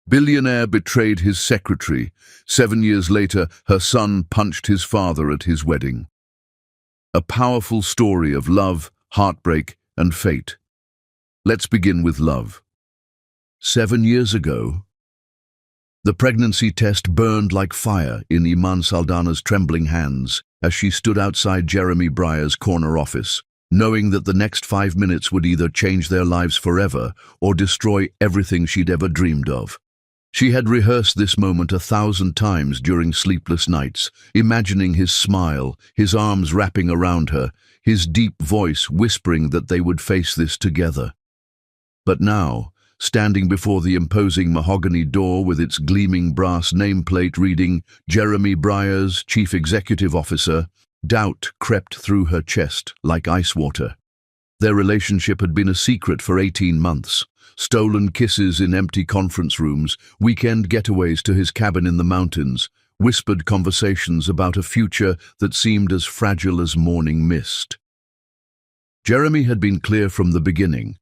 Billionaire betrayed his secretary. 7 years later, her son punched his father at his wedding. A powerful story of love, heartbreak, and fate. Let's begin with love. 7 years ago, the pregnancy test burned like fire in Iman Saldana's trembling hands as she stood outside Jeremy Breyer's corner office, knowing that the next 5 minutes would either change their lives forever or destroy everything she'd ever dreamed of. She had rehearsed this moment 1,000 times during sleepless nights, imagining his smile, his arms wrapping around her, his deep voice whispering that they would face this together. But now, standing before the imposing mahogany door with its gleaming brass nameplate reading Jeremy Breyer's Chief Executive Officer, doubt crept through her chest like ice water. Their relationship had been a secret for 18 months. Stolen kisses in empty conference rooms, weekend getaways to his cabin in the mountains, whispered conversations about a future that seemed as fragile as morning mist. Jeremy had been clear from the beginning.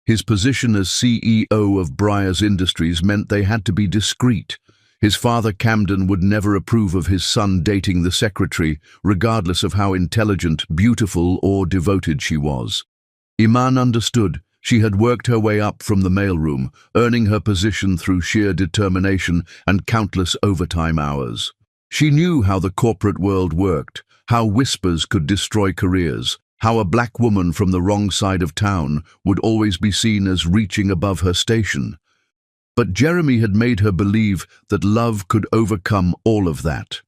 His position as CEO of Breyer's Industries meant they had to be discreet. His father Camden would never approve of his son dating the secretary, regardless of how intelligent, beautiful, or devoted she was. Iman understood. She had worked her way up from the mailroom, earning her position through sheer determination and countless overtime hours. She knew how the corporate world worked, how whispers could destroy careers, how a black woman from the wrong side of town would always be seen as reaching above her station. But Jeremy had made her believe that love could overcome all of that.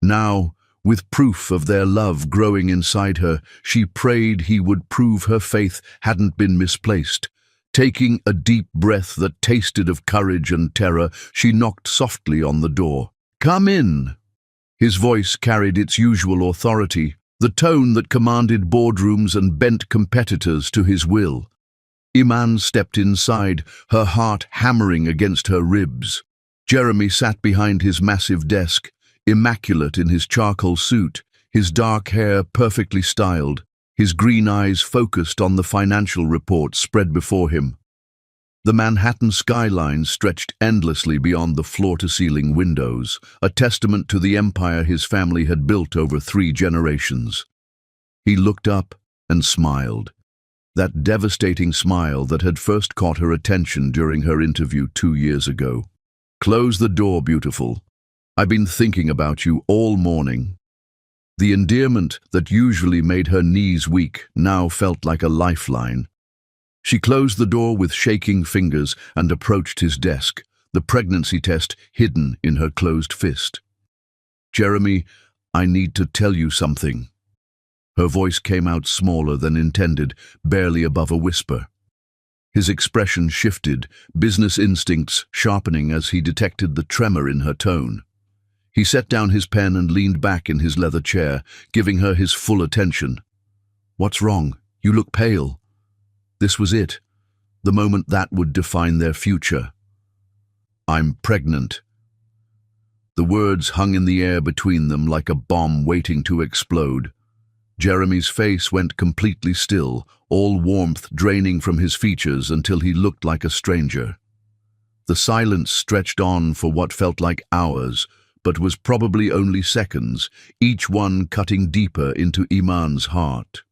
Now, with proof of their love growing inside her, she prayed he would prove her faith hadn't been misplaced. Taking a deep breath that tasted of courage and terror, she knocked softly on the door. "Come in." His voice carried its usual authority, the tone that commanded boardrooms and bent competitors to his will. Iman stepped inside, her heart hammering against her ribs. Jeremy sat behind his massive desk, immaculate in his charcoal suit, his dark hair perfectly styled, his green eyes focused on the financial reports spread before him. The Manhattan skyline stretched endlessly beyond the floor-to-ceiling windows, a testament to the empire his family had built over 3 generations. He looked up and smiled, that devastating smile that had first caught her attention during her interview 2 years ago. "Close the door, beautiful. I've been thinking about you all morning." The endearment that usually made her knees weak now felt like a lifeline. She closed the door with shaking fingers and approached his desk, the pregnancy test hidden in her closed fist. "Jeremy, I need to tell you something." Her voice came out smaller than intended, barely above a whisper. His expression shifted, business instincts sharpening as he detected the tremor in her tone. He set down his pen and leaned back in his leather chair, giving her his full attention. "What's wrong? You look pale." This was it, the moment that would define their future. "I'm pregnant." The words hung in the air between them like a bomb waiting to explode. Jeremy's face went completely still, all warmth draining from his features until he looked like a stranger. The silence stretched on for what felt like hours, but was probably only seconds, each one cutting deeper into Iman's heart.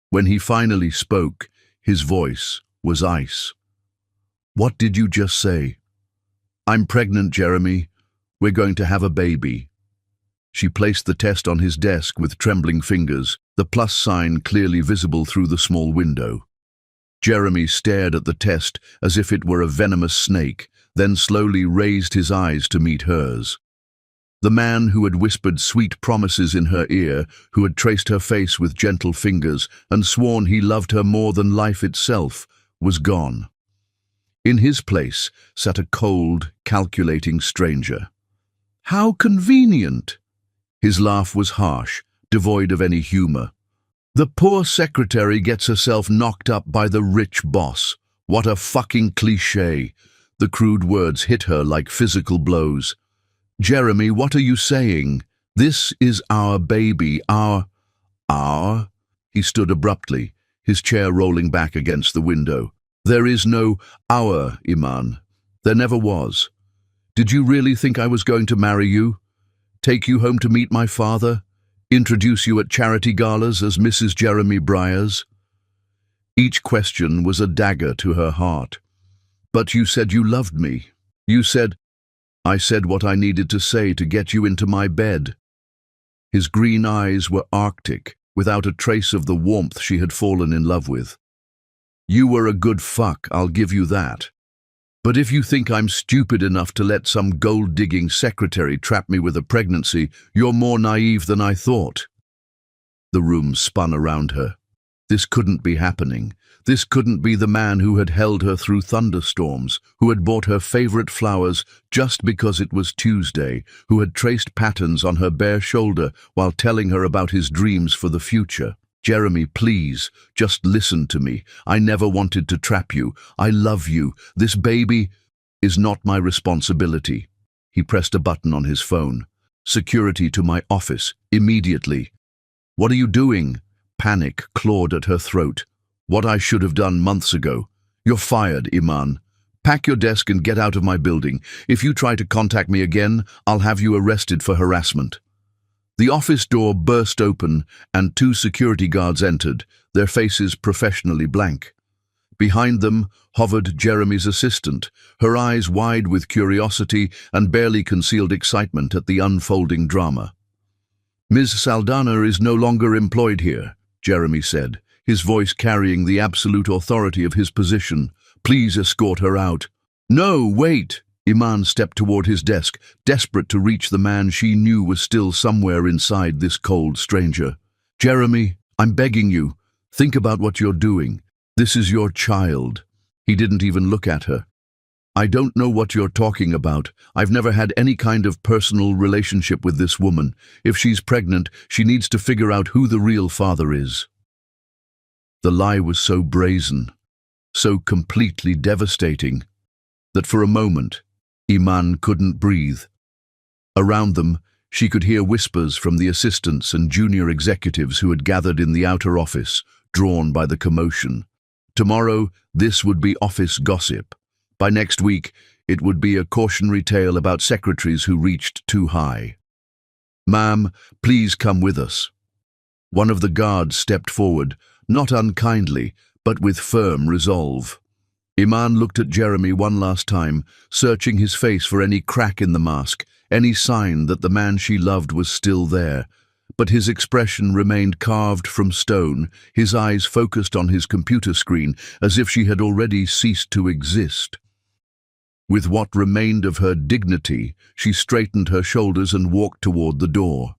When he finally spoke, his voice was ice. "What did you just say?" "I'm pregnant, Jeremy. We're going to have a baby." She placed the test on his desk with trembling fingers, the plus sign clearly visible through the small window. Jeremy stared at the test as if it were a venomous snake, then slowly raised his eyes to meet hers. The man who had whispered sweet promises in her ear, who had traced her face with gentle fingers and sworn he loved her more than life itself, was gone. In his place sat a cold, calculating stranger. "How convenient!" His laugh was harsh, devoid of any humor. "The poor secretary gets herself knocked up by the rich boss. What a fucking cliché." The crude words hit her like physical blows. "Jeremy, what are you saying? This is our baby, our... He stood abruptly, his chair rolling back against the window. "There is no our, Iman. There never was. Did you really think I was going to marry you? Take you home to meet my father? Introduce you at charity galas as Mrs. Jeremy Briars? Each question was a dagger to her heart. But you said you loved me. You said, I said what I needed to say to get you into my bed. His green eyes were arctic, without a trace of the warmth she had fallen in love with. You were a good fuck, I'll give you that. But if you think I'm stupid enough to let some gold-digging secretary trap me with a pregnancy, you're more naive than I thought. The room spun around her. This couldn't be happening. This couldn't be the man who had held her through thunderstorms, who had bought her favorite flowers just because it was Tuesday, who had traced patterns on her bare shoulder while telling her about his dreams for the future. Jeremy, please, just listen to me. I never wanted to trap you. I love you. This baby is not my responsibility. He pressed a button on his phone. Security to my office, immediately. What are you doing? Panic clawed at her throat. What I should have done months ago. You're fired, Iman. Pack your desk and get out of my building. If you try to contact me again, I'll have you arrested for harassment. The office door burst open and 2 security guards entered, their faces professionally blank. Behind them hovered Jeremy's assistant, her eyes wide with curiosity and barely concealed excitement at the unfolding drama. Ms. Saldana is no longer employed here, Jeremy said, his voice carrying the absolute authority of his position. Please escort her out. No, wait! Iman stepped toward his desk, desperate to reach the man she knew was still somewhere inside this cold stranger. Jeremy, I'm begging you. Think about what you're doing. This is your child. He didn't even look at her. I don't know what you're talking about. I've never had any kind of personal relationship with this woman. If she's pregnant, she needs to figure out who the real father is. The lie was so brazen, so completely devastating, that for a moment, Iman couldn't breathe. Around them, she could hear whispers from the assistants and junior executives who had gathered in the outer office, drawn by the commotion. Tomorrow, this would be office gossip. By next week, it would be a cautionary tale about secretaries who reached too high. Ma'am, please come with us. One of the guards stepped forward, not unkindly, but with firm resolve. Iman looked at Jeremy one last time, searching his face for any crack in the mask, any sign that the man she loved was still there. But his expression remained carved from stone, his eyes focused on his computer screen, as if she had already ceased to exist. With what remained of her dignity, she straightened her shoulders and walked toward the door.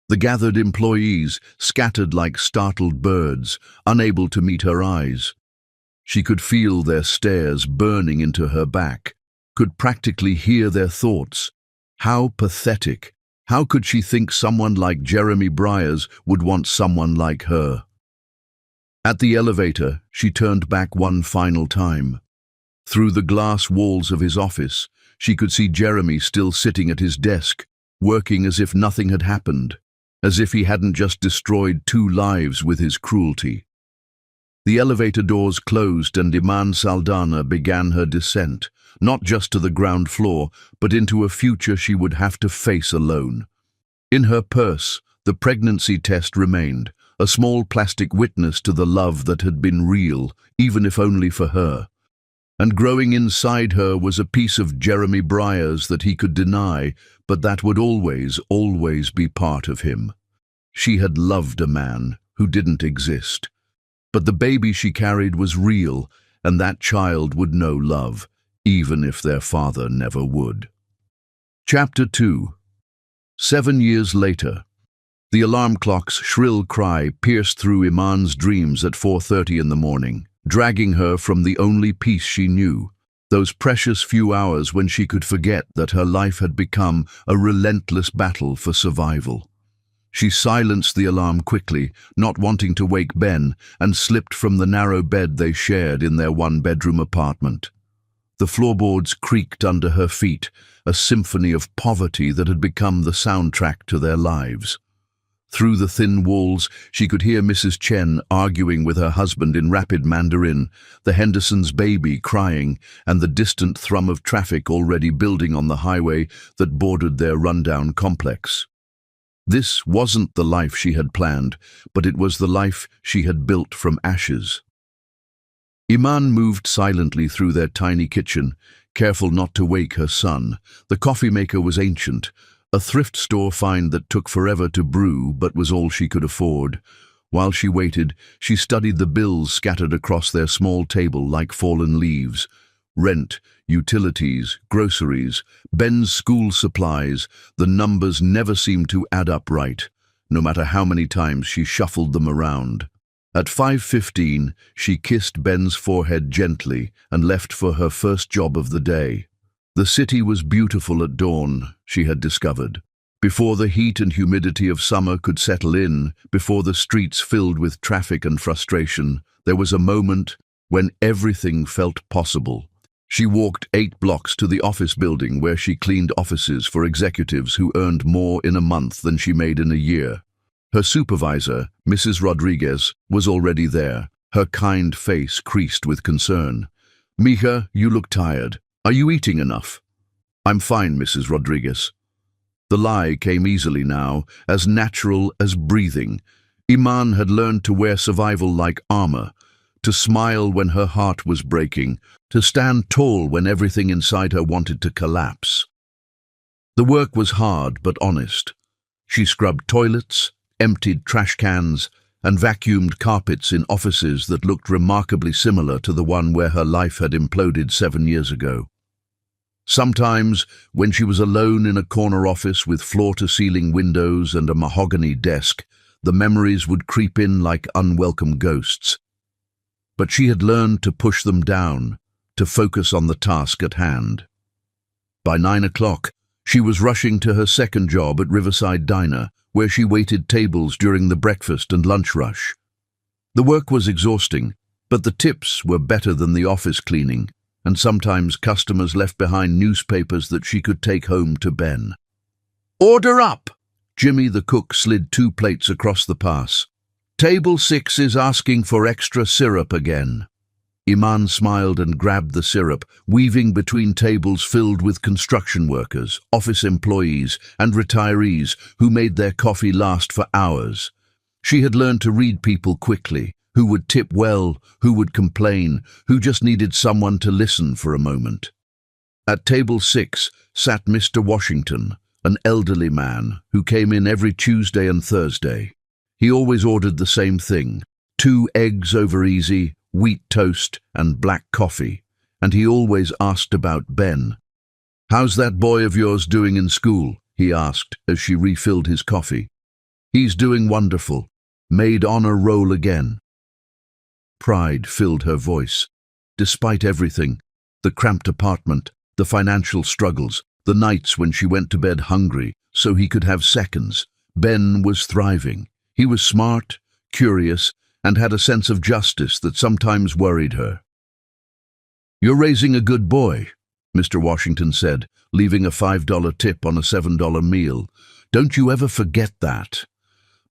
The gathered employees scattered like startled birds, unable to meet her eyes. She could feel their stares burning into her back, could practically hear their thoughts. How pathetic! How could she think someone like Jeremy Briars would want someone like her? At the elevator, she turned back one final time. Through the glass walls of his office, she could see Jeremy still sitting at his desk, working as if nothing had happened, as if he hadn't just destroyed 2 lives with his cruelty. The elevator doors closed and Iman Saldana began her descent, not just to the ground floor, but into a future she would have to face alone. In her purse, the pregnancy test remained, a small plastic witness to the love that had been real, even if only for her. And growing inside her was a piece of Jeremy Briars that he could deny, but that would always, always be part of him. She had loved a man who didn't exist. But the baby she carried was real, and that child would know love, even if their father never would. Chapter 2. 7 years later. The alarm clock's shrill cry pierced through Iman's dreams at 4:30 in the morning, dragging her from the only peace she knew, those precious few hours when she could forget that her life had become a relentless battle for survival. She silenced the alarm quickly, not wanting to wake Ben, and slipped from the narrow bed they shared in their 1-bedroom apartment. The floorboards creaked under her feet, a symphony of poverty that had become the soundtrack to their lives. Through the thin walls, she could hear Mrs. Chen arguing with her husband in rapid Mandarin, the Hendersons' baby crying, and the distant thrum of traffic already building on the highway that bordered their rundown complex. This wasn't the life she had planned, but it was the life she had built from ashes. Iman moved silently through their tiny kitchen, careful not to wake her son. The coffee maker was ancient, a thrift store find that took forever to brew but was all she could afford. While she waited, she studied the bills scattered across their small table like fallen leaves. Rent, utilities, groceries, Ben's school supplies, the numbers never seemed to add up right, no matter how many times she shuffled them around. At 5:15, she kissed Ben's forehead gently and left for her first job of the day. The city was beautiful at dawn, she had discovered. Before the heat and humidity of summer could settle in, before the streets filled with traffic and frustration, there was a moment when everything felt possible. She walked 8 blocks to the office building where she cleaned offices for executives who earned more in a month than she made in a year. Her supervisor, Mrs. Rodriguez, was already there, her kind face creased with concern. "Mija, you look tired. Are you eating enough?" "I'm fine, Mrs. Rodriguez." The lie came easily now, as natural as breathing. Iman had learned to wear survival like armor, to smile when her heart was breaking, to stand tall when everything inside her wanted to collapse. The work was hard but honest. She scrubbed toilets, emptied trash cans, and vacuumed carpets in offices that looked remarkably similar to the one where her life had imploded 7 years ago. Sometimes, when she was alone in a corner office with floor-to-ceiling windows and a mahogany desk, the memories would creep in like unwelcome ghosts. But she had learned to push them down, to focus on the task at hand. By 9 o'clock, she was rushing to her second job at Riverside Diner, where she waited tables during the breakfast and lunch rush. The work was exhausting, but the tips were better than the office cleaning, and sometimes customers left behind newspapers that she could take home to Ben. "Order up!" Jimmy the cook slid 2 plates across the pass. "Table 6 is asking for extra syrup again." Iman smiled and grabbed the syrup, weaving between tables filled with construction workers, office employees, and retirees who made their coffee last for hours. She had learned to read people quickly, who would tip well, who would complain, who just needed someone to listen for a moment. At table 6 sat Mr. Washington, an elderly man who came in every Tuesday and Thursday. He always ordered the same thing: 2 eggs over easy, wheat toast, and black coffee, and he always asked about Ben. "How's that boy of yours doing in school?" he asked as she refilled his coffee. "He's doing wonderful. Made honor roll again." Pride filled her voice. Despite everything, the cramped apartment, the financial struggles, the nights when she went to bed hungry so he could have seconds, Ben was thriving. He was smart, curious, and had a sense of justice that sometimes worried her. "You're raising a good boy," Mr. Washington said, leaving a $5 tip on a $7 meal. "Don't you ever forget that."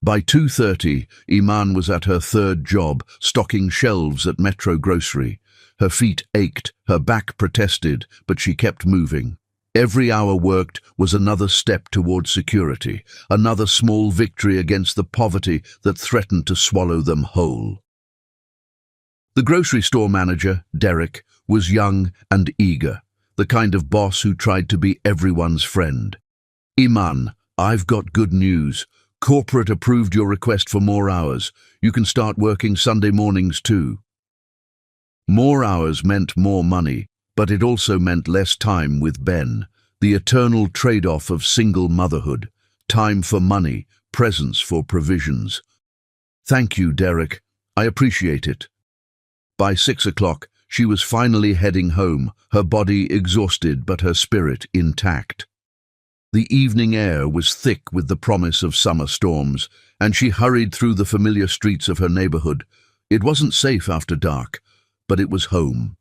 By 2:30, Iman was at her third job, stocking shelves at Metro Grocery. Her feet ached, her back protested, but she kept moving. Every hour worked was another step toward security, another small victory against the poverty that threatened to swallow them whole. The grocery store manager, Derek, was young and eager, the kind of boss who tried to be everyone's friend. "Iman, I've got good news. Corporate approved your request for more hours. You can start working Sunday mornings too." More hours meant more money, but it also meant less time with Ben, the eternal trade-off of single motherhood, time for money, presence for provisions. "Thank you, Derek. I appreciate it." By 6 o'clock, she was finally heading home, her body exhausted but her spirit intact. The evening air was thick with the promise of summer storms, and she hurried through the familiar streets of her neighborhood. It wasn't safe after dark, but it was home.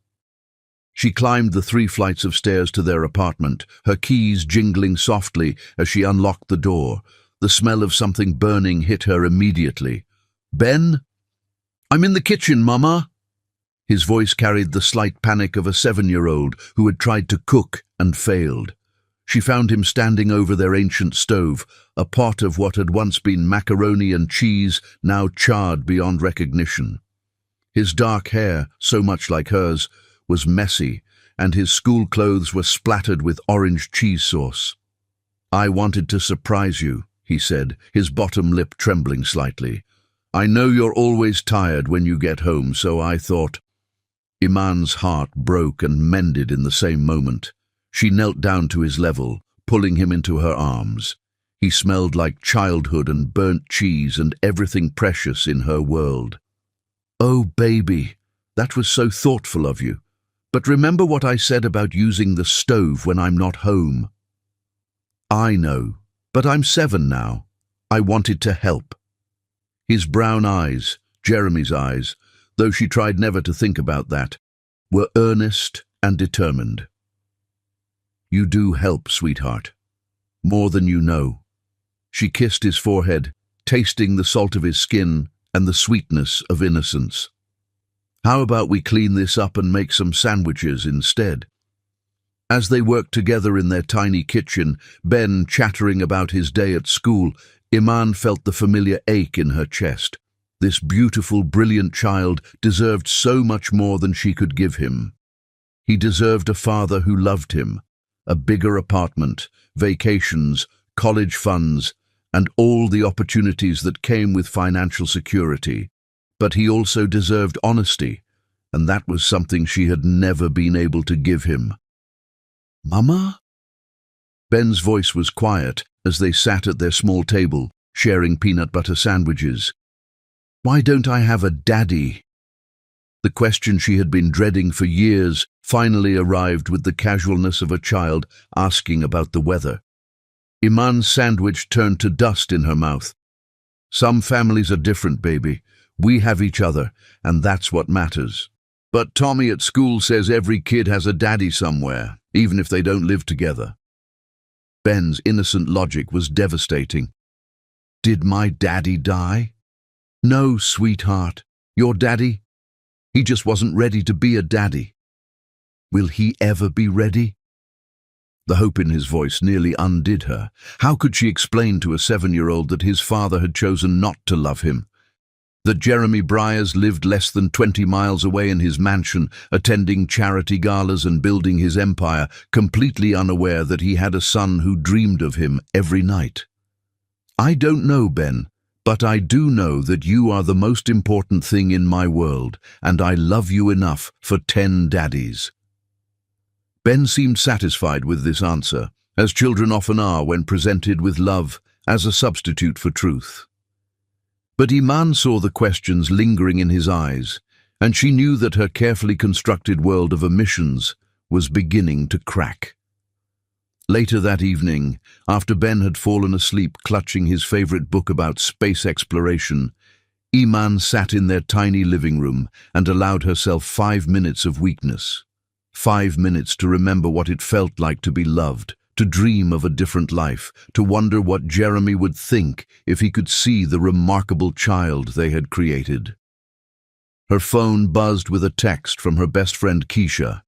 She climbed the 3 flights of stairs to their apartment, her keys jingling softly as she unlocked the door. The smell of something burning hit her immediately. "Ben? I'm in the kitchen, Mama." His voice carried the slight panic of a 7-year-old who had tried to cook and failed. She found him standing over their ancient stove, a pot of what had once been macaroni and cheese, now charred beyond recognition. His dark hair, so much like hers, was messy, and his school clothes were splattered with orange cheese sauce. "I wanted to surprise you," he said, his bottom lip trembling slightly. "I know you're always tired when you get home, so I thought—" Iman's heart broke and mended in the same moment. She knelt down to his level, pulling him into her arms. He smelled like childhood and burnt cheese and everything precious in her world. "Oh, baby, that was so thoughtful of you. But remember what I said about using the stove when I'm not home?" "I know, but I'm 7 now. I wanted to help." His brown eyes, Jeremy's eyes, though she tried never to think about that, were earnest and determined. "You do help, sweetheart. More than you know." She kissed his forehead, tasting the salt of his skin and the sweetness of innocence. "How about we clean this up and make some sandwiches instead?" As they worked together in their tiny kitchen, Ben chattering about his day at school, Iman felt the familiar ache in her chest. This beautiful, brilliant child deserved so much more than she could give him. He deserved a father who loved him, a bigger apartment, vacations, college funds, and all the opportunities that came with financial security. But he also deserved honesty, and that was something she had never been able to give him. "Mama?" Ben's voice was quiet as they sat at their small table, sharing peanut butter sandwiches. "Why don't I have a daddy?" The question she had been dreading for years finally arrived with the casualness of a child asking about the weather. Iman's sandwich turned to dust in her mouth. "Some families are different, baby. We have each other, and that's what matters. But Tommy at school says every kid has a daddy somewhere, even if they don't live together." Ben's innocent logic was devastating. "Did my daddy die?" "No, sweetheart. Your daddy? He just wasn't ready to be a daddy." "Will he ever be ready?" The hope in his voice nearly undid her. How could she explain to a 7-year-old that his father had chosen not to love him? That Jeremy Briers lived less than 20 miles away in his mansion, attending charity galas and building his empire, completely unaware that he had a son who dreamed of him every night. "I don't know, Ben. But I do know that you are the most important thing in my world, and I love you enough for 10 daddies." Ben seemed satisfied with this answer, as children often are when presented with love as a substitute for truth. But Iman saw the questions lingering in his eyes, and she knew that her carefully constructed world of omissions was beginning to crack. Later that evening, after Ben had fallen asleep clutching his favorite book about space exploration, Iman sat in their tiny living room and allowed herself 5 minutes of weakness. 5 minutes to remember what it felt like to be loved, to dream of a different life, to wonder what Jeremy would think if he could see the remarkable child they had created. Her phone buzzed with a text from her best friend Keisha.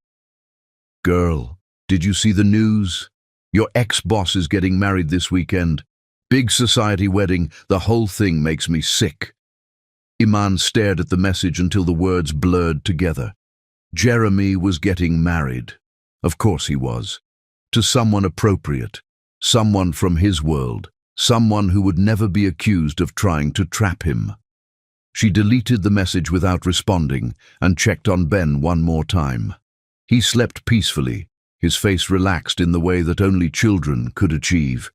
"Girl, did you see the news? Your ex-boss is getting married this weekend. Big society wedding, the whole thing makes me sick." Iman stared at the message until the words blurred together. Jeremy was getting married. Of course he was. To someone appropriate, someone from his world, someone who would never be accused of trying to trap him. She deleted the message without responding and checked on Ben one more time. He slept peacefully, his face relaxed in the way that only children could achieve.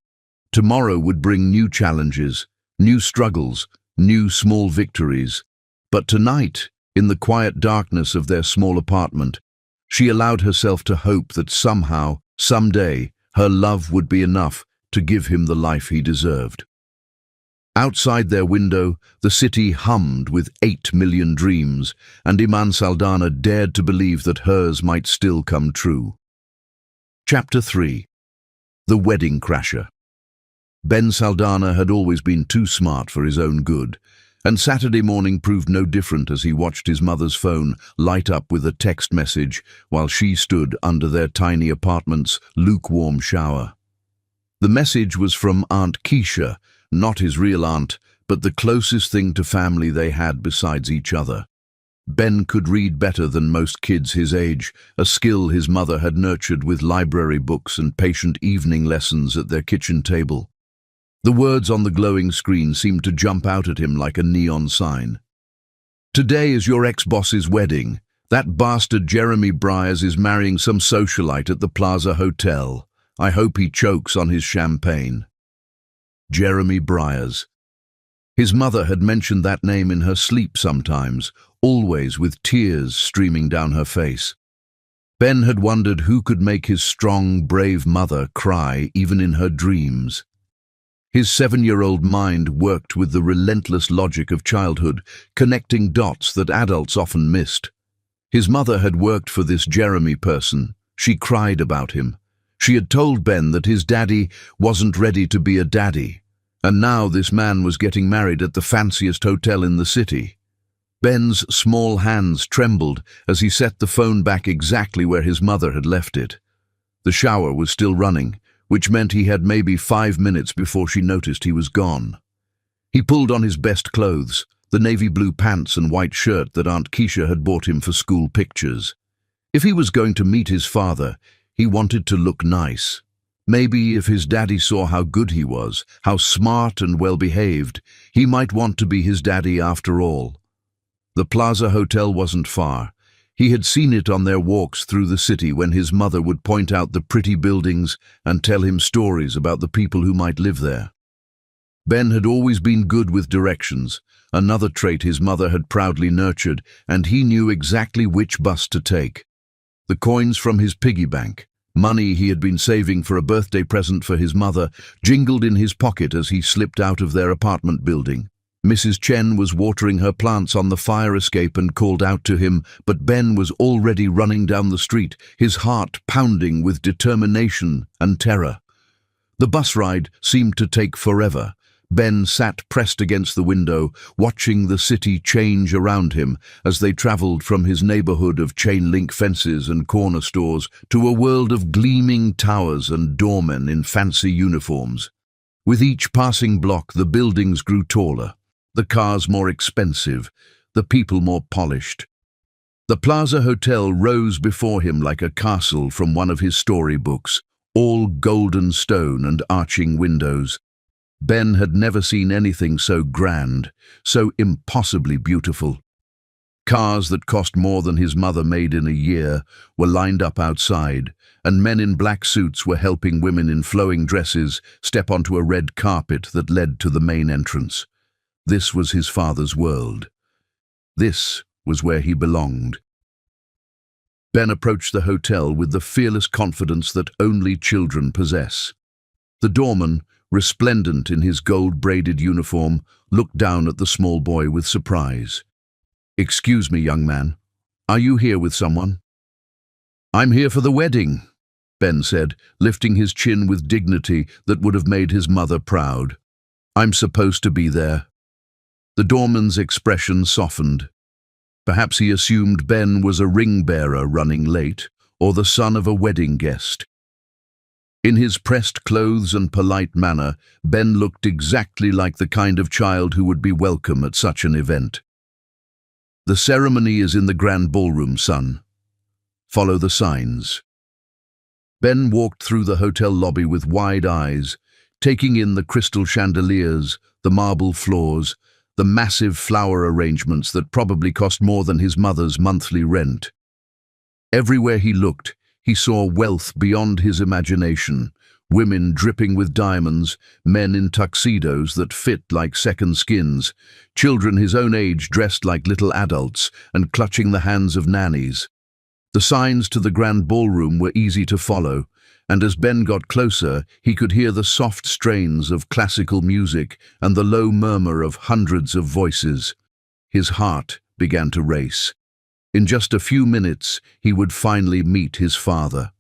Tomorrow would bring new challenges, new struggles, new small victories. But tonight, in the quiet darkness of their small apartment, she allowed herself to hope that somehow, someday, her love would be enough to give him the life he deserved. Outside their window, the city hummed with 8 million dreams, and Iman Saldana dared to believe that hers might still come true. Chapter 3. The Wedding Crasher. Ben Saldana had always been too smart for his own good, and Saturday morning proved no different as he watched his mother's phone light up with a text message while she stood under their tiny apartment's lukewarm shower. The message was from Aunt Keisha, not his real aunt, but the closest thing to family they had besides each other. Ben could read better than most kids his age, a skill his mother had nurtured with library books and patient evening lessons at their kitchen table. The words on the glowing screen seemed to jump out at him like a neon sign. "Today is your ex-boss's wedding. That bastard Jeremy Briers is marrying some socialite at the Plaza Hotel. I hope he chokes on his champagne." Jeremy Briers. His mother had mentioned that name in her sleep sometimes, always with tears streaming down her face. Ben had wondered who could make his strong, brave mother cry even in her dreams. His 7-year-old mind worked with the relentless logic of childhood, connecting dots that adults often missed. His mother had worked for this Jeremy person. She cried about him. She had told Ben that his daddy wasn't ready to be a daddy, and now this man was getting married at the fanciest hotel in the city. Ben's small hands trembled as he set the phone back exactly where his mother had left it. The shower was still running, which meant he had maybe 5 minutes before she noticed he was gone. He pulled on his best clothes, the navy blue pants and white shirt that Aunt Keisha had bought him for school pictures. If he was going to meet his father, he wanted to look nice. Maybe if his daddy saw how good he was, how smart and well-behaved, he might want to be his daddy after all. The Plaza Hotel wasn't far. He had seen it on their walks through the city when his mother would point out the pretty buildings and tell him stories about the people who might live there. Ben had always been good with directions, another trait his mother had proudly nurtured, and he knew exactly which bus to take. The coins from his piggy bank, money he had been saving for a birthday present for his mother, jingled in his pocket as he slipped out of their apartment building. Mrs. Chen was watering her plants on the fire escape and called out to him, but Ben was already running down the street, his heart pounding with determination and terror. The bus ride seemed to take forever. Ben sat pressed against the window, watching the city change around him as they traveled from his neighborhood of chain-link fences and corner stores to a world of gleaming towers and doormen in fancy uniforms. With each passing block, the buildings grew taller, the cars more expensive, the people more polished. The Plaza Hotel rose before him like a castle from one of his storybooks, all golden stone and arching windows. Ben had never seen anything so grand, so impossibly beautiful. Cars that cost more than his mother made in a year were lined up outside, and men in black suits were helping women in flowing dresses step onto a red carpet that led to the main entrance. This was his father's world. This was where he belonged. Ben approached the hotel with the fearless confidence that only children possess. The doorman, resplendent in his gold-braided uniform, looked down at the small boy with surprise. "Excuse me, young man. Are you here with someone?" "I'm here for the wedding," Ben said, lifting his chin with dignity that would have made his mother proud. "I'm supposed to be there." The doorman's expression softened. Perhaps he assumed Ben was a ring-bearer running late, or the son of a wedding guest. In his pressed clothes and polite manner, Ben looked exactly like the kind of child who would be welcome at such an event. "The ceremony is in the grand ballroom, son. Follow the signs." Ben walked through the hotel lobby with wide eyes, taking in the crystal chandeliers, the marble floors, the massive flower arrangements that probably cost more than his mother's monthly rent. Everywhere he looked, he saw wealth beyond his imagination, women dripping with diamonds, men in tuxedos that fit like second skins, children his own age dressed like little adults and clutching the hands of nannies. The signs to the grand ballroom were easy to follow, and as Ben got closer, he could hear the soft strains of classical music and the low murmur of hundreds of voices. His heart began to race. In just a few minutes, he would finally meet his father.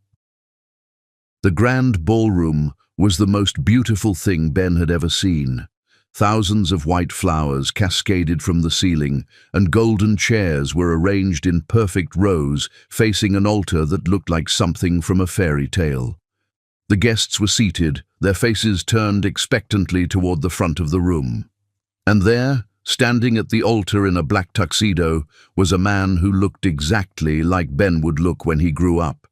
The grand ballroom was the most beautiful thing Ben had ever seen. Thousands of white flowers cascaded from the ceiling, and golden chairs were arranged in perfect rows, facing an altar that looked like something from a fairy tale. The guests were seated, their faces turned expectantly toward the front of the room. And there, standing at the altar in a black tuxedo, was a man who looked exactly like Ben would look when he grew up.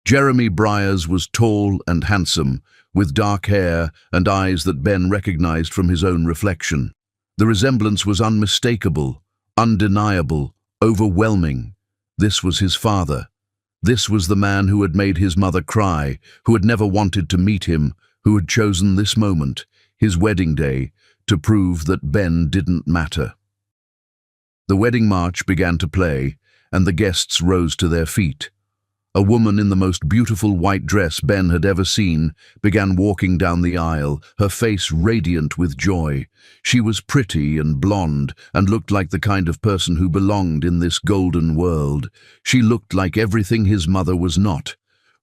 Jeremy Briars was tall and handsome, with dark hair and eyes that Ben recognized from his own reflection. The resemblance was unmistakable, undeniable, overwhelming. This was his father. This was the man who had made his mother cry, who had never wanted to meet him, who had chosen this moment, his wedding day, to prove that Ben didn't matter. The wedding march began to play, and the guests rose to their feet. A woman in the most beautiful white dress Ben had ever seen began walking down the aisle, her face radiant with joy. She was pretty and blonde and looked like the kind of person who belonged in this golden world. She looked like everything his mother was not.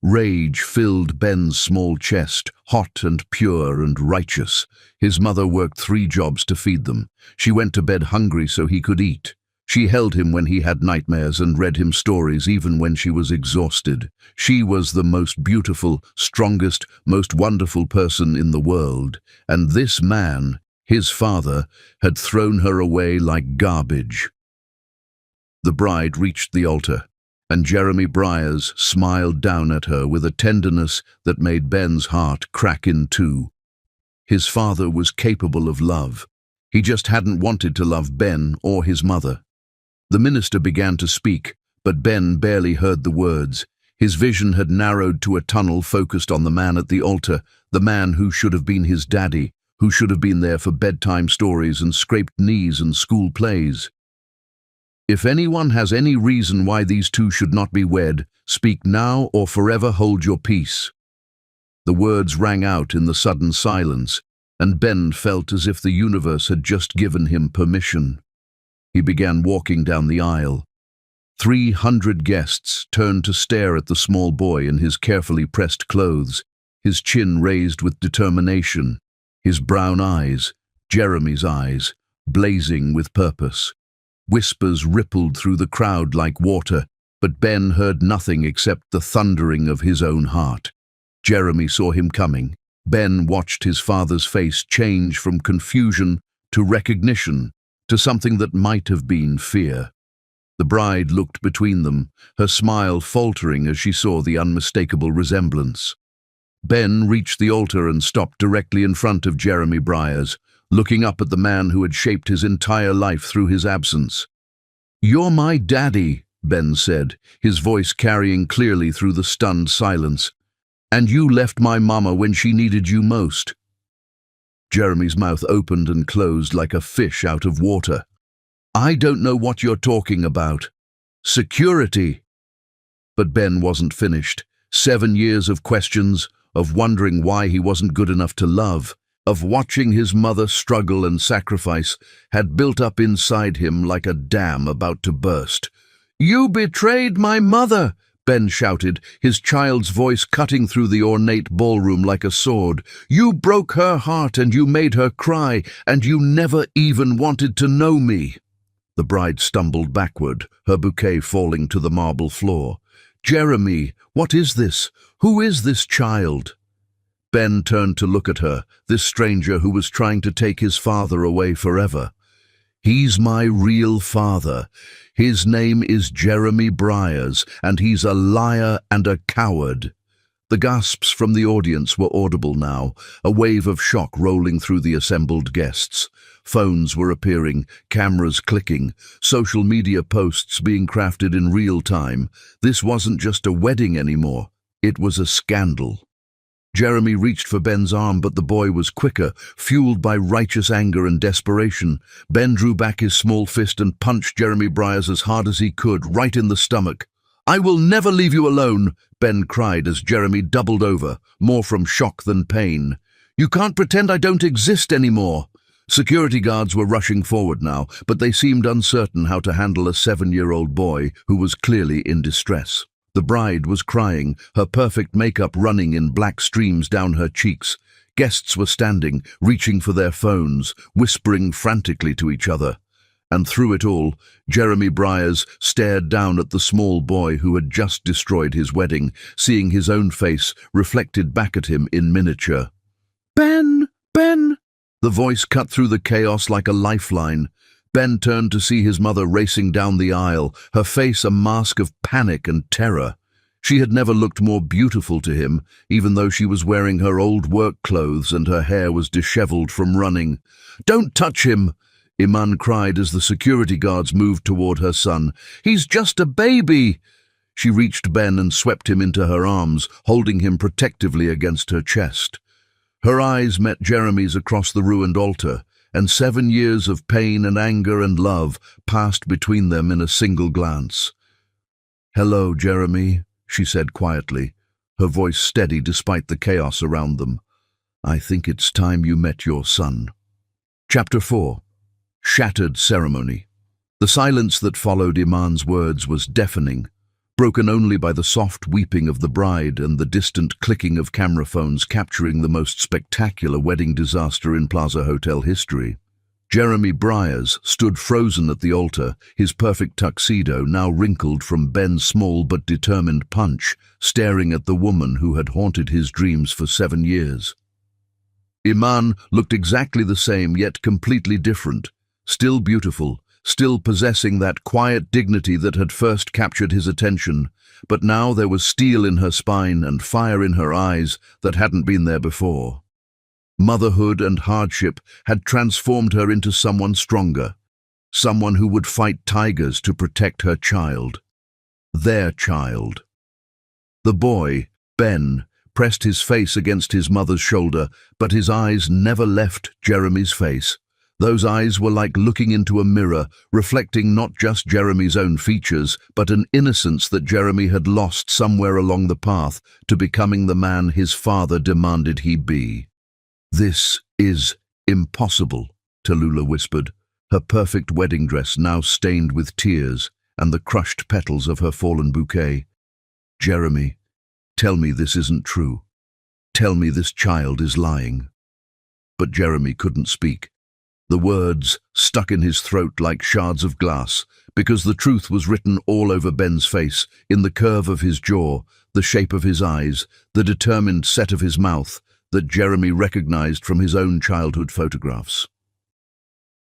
Rage filled Ben's small chest, hot and pure and righteous. His mother worked 3 jobs to feed them. She went to bed hungry so he could eat. She held him when he had nightmares and read him stories even when she was exhausted. She was the most beautiful, strongest, most wonderful person in the world. And this man, his father, had thrown her away like garbage. The bride reached the altar, and Jeremy Briars smiled down at her with a tenderness that made Ben's heart crack in two. His father was capable of love. He just hadn't wanted to love Ben or his mother. The minister began to speak, but Ben barely heard the words. His vision had narrowed to a tunnel focused on the man at the altar, the man who should have been his daddy, who should have been there for bedtime stories and scraped knees and school plays. If anyone has any reason why these two should not be wed, speak now or forever hold your peace. The words rang out in the sudden silence, and Ben felt as if the universe had just given him permission. He began walking down the aisle. 300 guests turned to stare at the small boy in his carefully pressed clothes, his chin raised with determination, his brown eyes, Jeremy's eyes, blazing with purpose. Whispers rippled through the crowd like water, but Ben heard nothing except the thundering of his own heart. Jeremy saw him coming. Ben watched his father's face change from confusion to recognition, to something that might have been fear. The bride looked between them, her smile faltering as she saw the unmistakable resemblance. Ben reached the altar and stopped directly in front of Jeremy Briars, looking up at the man who had shaped his entire life through his absence. "You're my daddy," Ben said, his voice carrying clearly through the stunned silence. "And you left my mama when she needed you most." Jeremy's mouth opened and closed like a fish out of water. "I don't know what you're talking about. Security." But Ben wasn't finished. 7 years of questions, of wondering why he wasn't good enough to love, of watching his mother struggle and sacrifice, had built up inside him like a dam about to burst. "You betrayed my mother!" Ben shouted, his child's voice cutting through the ornate ballroom like a sword. "You broke her heart and you made her cry, and you never even wanted to know me." The bride stumbled backward, her bouquet falling to the marble floor. "Jeremy, what is this? Who is this child?" Ben turned to look at her, this stranger who was trying to take his father away forever. "He's my real father. His name is Jeremy Briars, and he's a liar and a coward." The gasps from the audience were audible now, a wave of shock rolling through the assembled guests. Phones were appearing, cameras clicking, social media posts being crafted in real time. This wasn't just a wedding anymore. It was a scandal. Jeremy reached for Ben's arm, but the boy was quicker, fueled by righteous anger and desperation. Ben drew back his small fist and punched Jeremy Briars as hard as he could, right in the stomach. "I will never leave you alone," Ben cried as Jeremy doubled over, more from shock than pain. "You can't pretend I don't exist anymore." Security guards were rushing forward now, but they seemed uncertain how to handle a 7-year-old boy who was clearly in distress. The bride was crying, her perfect makeup running in black streams down her cheeks. Guests were standing, reaching for their phones, whispering frantically to each other. And through it all, Jeremy Briers stared down at the small boy who had just destroyed his wedding, seeing his own face reflected back at him in miniature. "Ben! Ben!" The voice cut through the chaos like a lifeline. Ben turned to see his mother racing down the aisle, her face a mask of panic and terror. She had never looked more beautiful to him, even though she was wearing her old work clothes and her hair was disheveled from running. "Don't touch him!" Iman cried as the security guards moved toward her son. "He's just a baby!" She reached Ben and swept him into her arms, holding him protectively against her chest. Her eyes met Jeremy's across the ruined altar, and 7 years of pain and anger and love passed between them in a single glance. "Hello, Jeremy," she said quietly, her voice steady despite the chaos around them. "I think it's time you met your son." Chapter 4. Shattered Ceremony. The silence that followed Iman's words was deafening, broken only by the soft weeping of the bride and the distant clicking of camera phones capturing the most spectacular wedding disaster in Plaza Hotel history. Jeremy Briers stood frozen at the altar, his perfect tuxedo now wrinkled from Ben's small but determined punch, staring at the woman who had haunted his dreams for 7 years. Iman looked exactly the same, yet completely different. Still beautiful, still possessing that quiet dignity that had first captured his attention, but now there was steel in her spine and fire in her eyes that hadn't been there before. Motherhood and hardship had transformed her into someone stronger, someone who would fight tigers to protect her child. Their child. The boy, Ben, pressed his face against his mother's shoulder, but his eyes never left Jeremy's face. Those eyes were like looking into a mirror, reflecting not just Jeremy's own features, but an innocence that Jeremy had lost somewhere along the path to becoming the man his father demanded he be. "This is impossible," Tallulah whispered, her perfect wedding dress now stained with tears and the crushed petals of her fallen bouquet. "Jeremy, tell me this isn't true. Tell me this child is lying." But Jeremy couldn't speak. The words stuck in his throat like shards of glass, because the truth was written all over Ben's face, in the curve of his jaw, the shape of his eyes, the determined set of his mouth that Jeremy recognized from his own childhood photographs.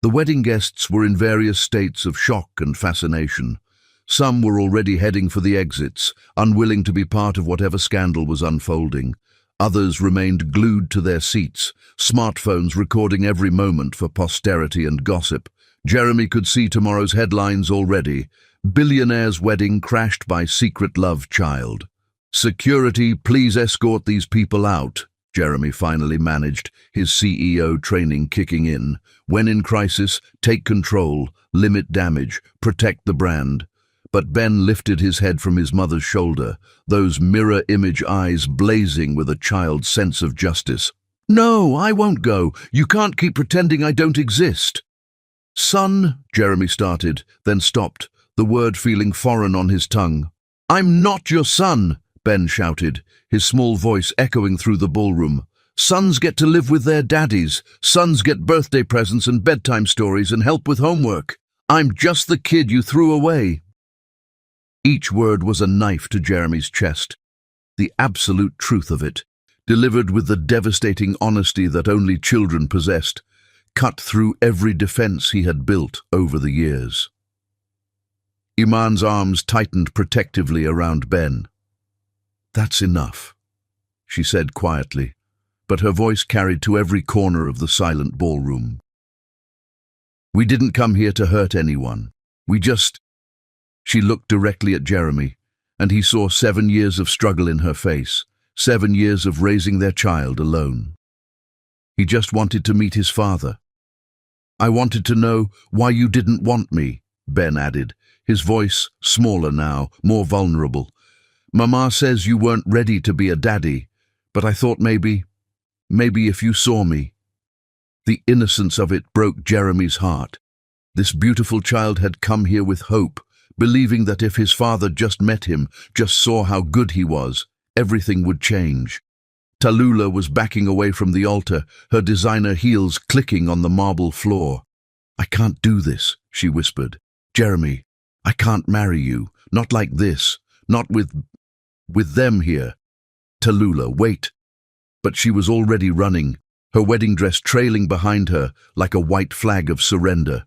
The wedding guests were in various states of shock and fascination. Some were already heading for the exits, unwilling to be part of whatever scandal was unfolding. Others remained glued to their seats, smartphones recording every moment for posterity and gossip. Jeremy could see tomorrow's headlines already. "Billionaire's wedding crashed by secret love child." "Security, please escort these people out," Jeremy finally managed, his CEO training kicking in. "When in crisis, take control, limit damage, protect the brand." But Ben lifted his head from his mother's shoulder, those mirror image eyes blazing with a child's sense of justice. "No, I won't go. You can't keep pretending I don't exist." "Son," Jeremy started, then stopped, the word feeling foreign on his tongue. "I'm not your son," Ben shouted, his small voice echoing through the ballroom. "Sons get to live with their daddies. Sons get birthday presents and bedtime stories and help with homework. I'm just the kid you threw away." Each word was a knife to Jeremy's chest, the absolute truth of it, delivered with the devastating honesty that only children possessed, cut through every defense he had built over the years. Iman's arms tightened protectively around Ben. "That's enough," she said quietly, but her voice carried to every corner of the silent ballroom. "We didn't come here to hurt anyone. We just—" She looked directly at Jeremy, and he saw 7 years of struggle in her face, 7 years of raising their child alone. He just wanted to meet his father. "I wanted to know why you didn't want me," Ben added, his voice smaller now, more vulnerable. "Mama says you weren't ready to be a daddy, but I thought maybe if you saw me." The innocence of it broke Jeremy's heart. This beautiful child had come here with hope, believing that if his father just met him, just saw how good he was, everything would change. Tallulah was backing away from the altar, her designer heels clicking on the marble floor. "I can't do this," she whispered. "Jeremy, I can't marry you. Not like this. Not with them here." "Tallulah, wait." But she was already running, her wedding dress trailing behind her like a white flag of surrender.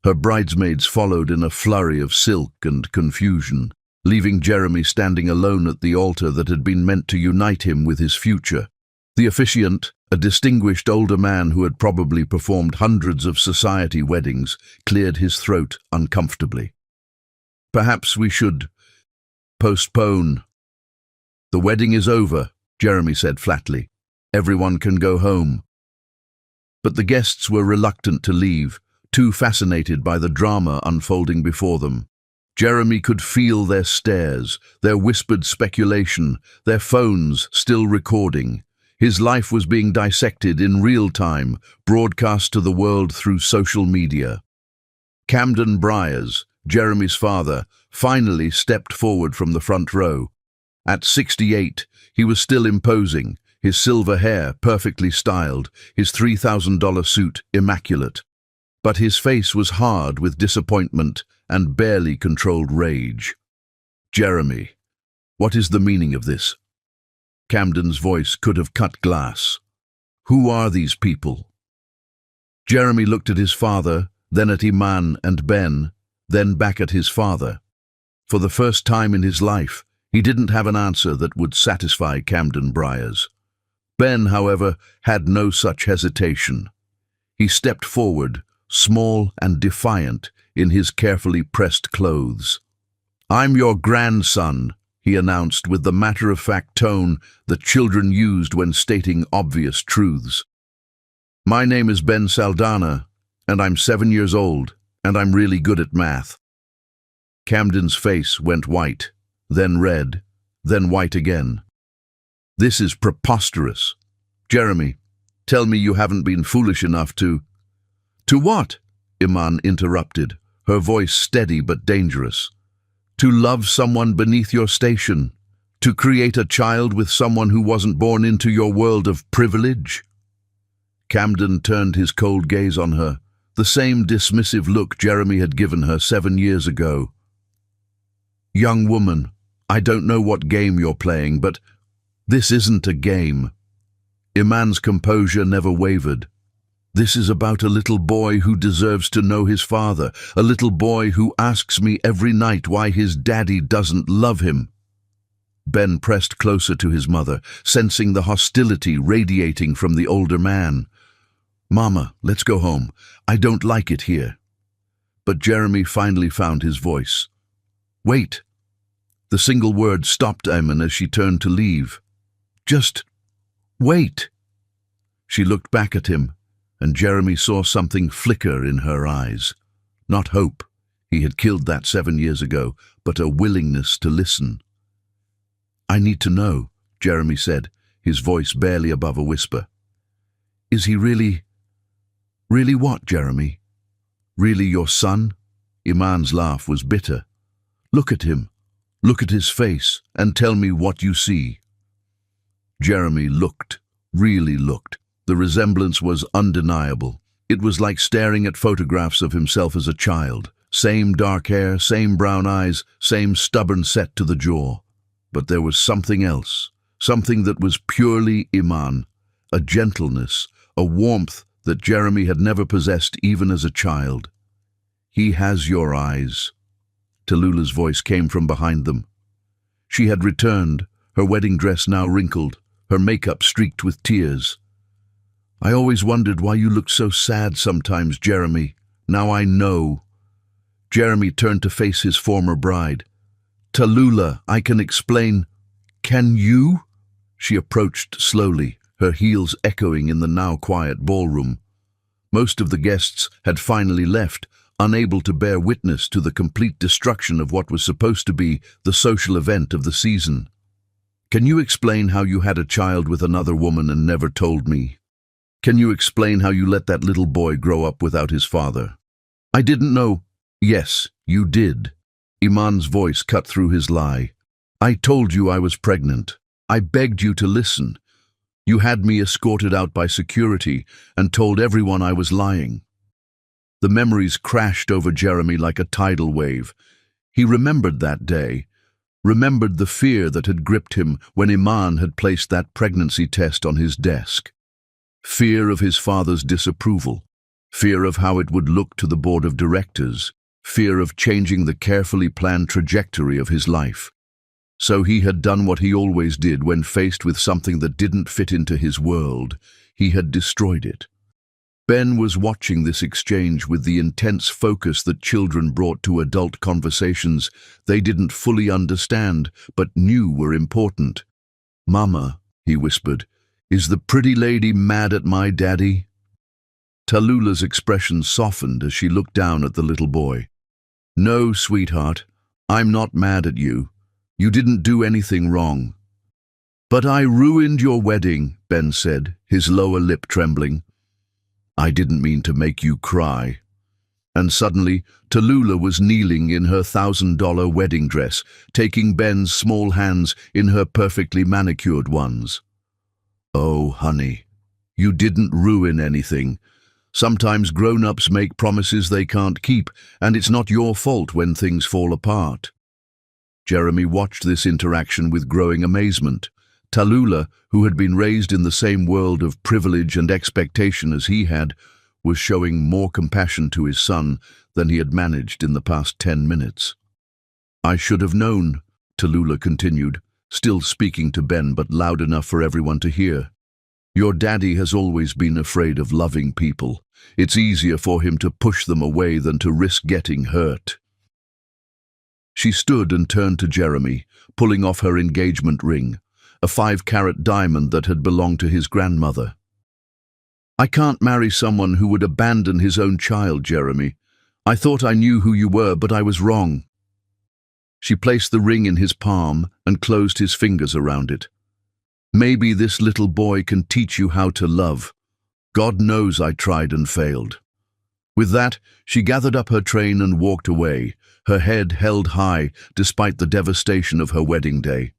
Her bridesmaids followed in a flurry of silk and confusion, leaving Jeremy standing alone at the altar that had been meant to unite him with his future. The officiant, a distinguished older man who had probably performed hundreds of society weddings, cleared his throat uncomfortably. "Perhaps we should postpone." "The wedding is over," Jeremy said flatly. "Everyone can go home." But the guests were reluctant to leave, too fascinated by the drama unfolding before them. Jeremy could feel their stares, their whispered speculation, their phones still recording. His life was being dissected in real time, broadcast to the world through social media. Camden Briers, Jeremy's father, finally stepped forward from the front row. At 68, he was still imposing, his silver hair perfectly styled, his $3,000 suit immaculate. But his face was hard with disappointment and barely controlled rage. "Jeremy, what is the meaning of this?" Camden's voice could have cut glass. "Who are these people?" Jeremy looked at his father, then at Iman and Ben, then back at his father. For the first time in his life, he didn't have an answer that would satisfy Camden Briers. Ben, however, had no such hesitation. He stepped forward, small and defiant, in his carefully pressed clothes. "I'm your grandson," he announced with the matter-of-fact tone that children used when stating obvious truths. "My name is Ben Saldana, and I'm 7 years old, and I'm really good at math." Camden's face went white, then red, then white again. "This is preposterous. Jeremy, tell me you haven't been foolish enough to—" "To what?" Iman interrupted, her voice steady but dangerous. "To love someone beneath your station, to create a child with someone who wasn't born into your world of privilege." Camden turned his cold gaze on her, the same dismissive look Jeremy had given her 7 years ago. "Young woman, I don't know what game you're playing, but this isn't a game." Iman's composure never wavered. "This is about a little boy who deserves to know his father, a little boy who asks me every night why his daddy doesn't love him." Ben pressed closer to his mother, sensing the hostility radiating from the older man. "Mama, let's go home. I don't like it here." But Jeremy finally found his voice. "Wait." The single word stopped Iman as she turned to leave. "Just wait." She looked back at him, and Jeremy saw something flicker in her eyes. Not hope, he had killed that 7 years ago, but a willingness to listen. "I need to know," Jeremy said, his voice barely above a whisper. "Is he really what, Jeremy? Really your son?" Iman's laugh was bitter. "Look at him. Look at his face, and tell me what you see." Jeremy looked, really looked. The resemblance was undeniable. It was like staring at photographs of himself as a child. Same dark hair, same brown eyes, same stubborn set to the jaw. But there was something else, something that was purely Iman, a gentleness, a warmth that Jeremy had never possessed even as a child. "He has your eyes." Tallulah's voice came from behind them. She had returned, her wedding dress now wrinkled, her makeup streaked with tears. "I always wondered why you looked so sad sometimes, Jeremy. Now I know." Jeremy turned to face his former bride. "Tallulah, I can explain." "Can you?" She approached slowly, her heels echoing in the now quiet ballroom. Most of the guests had finally left, unable to bear witness to the complete destruction of what was supposed to be the social event of the season. "Can you explain how you had a child with another woman and never told me? Can you explain how you let that little boy grow up without his father?" "I didn't know." "Yes, you did." Iman's voice cut through his lie. I told you I was pregnant. I begged you to listen. You had me escorted out by security and told everyone I was lying. The memories crashed over Jeremy like a tidal wave. He remembered that day, remembered the fear that had gripped him when Iman had placed that pregnancy test on his desk. Fear of his father's disapproval, fear of how it would look to the board of directors, fear of changing the carefully planned trajectory of his life. So he had done what he always did when faced with something that didn't fit into his world. He had destroyed it. Ben was watching this exchange with the intense focus that children brought to adult conversations they didn't fully understand but knew were important. "Mama," he whispered, "is the pretty lady mad at my daddy?" Tallulah's expression softened as she looked down at the little boy. "No, sweetheart, I'm not mad at you. You didn't do anything wrong." "But I ruined your wedding," Ben said, his lower lip trembling. "I didn't mean to make you cry." And suddenly, Tallulah was kneeling in her $1,000 wedding dress, taking Ben's small hands in her perfectly manicured ones. "Oh, honey, you didn't ruin anything. Sometimes grown-ups make promises they can't keep, and it's not your fault when things fall apart." Jeremy watched this interaction with growing amazement. Tallulah, who had been raised in the same world of privilege and expectation as he had, was showing more compassion to his son than he had managed in the past 10 minutes. "I should have known," Tallulah continued, still speaking to Ben but loud enough for everyone to hear. "Your daddy has always been afraid of loving people. It's easier for him to push them away than to risk getting hurt." She stood and turned to Jeremy, pulling off her engagement ring, a 5-carat diamond that had belonged to his grandmother. "I can't marry someone who would abandon his own child, Jeremy. I thought I knew who you were, but I was wrong." She placed the ring in his palm and closed his fingers around it. "Maybe this little boy can teach you how to love. God knows I tried and failed." With that, she gathered up her train and walked away, her head held high despite the devastation of her wedding day.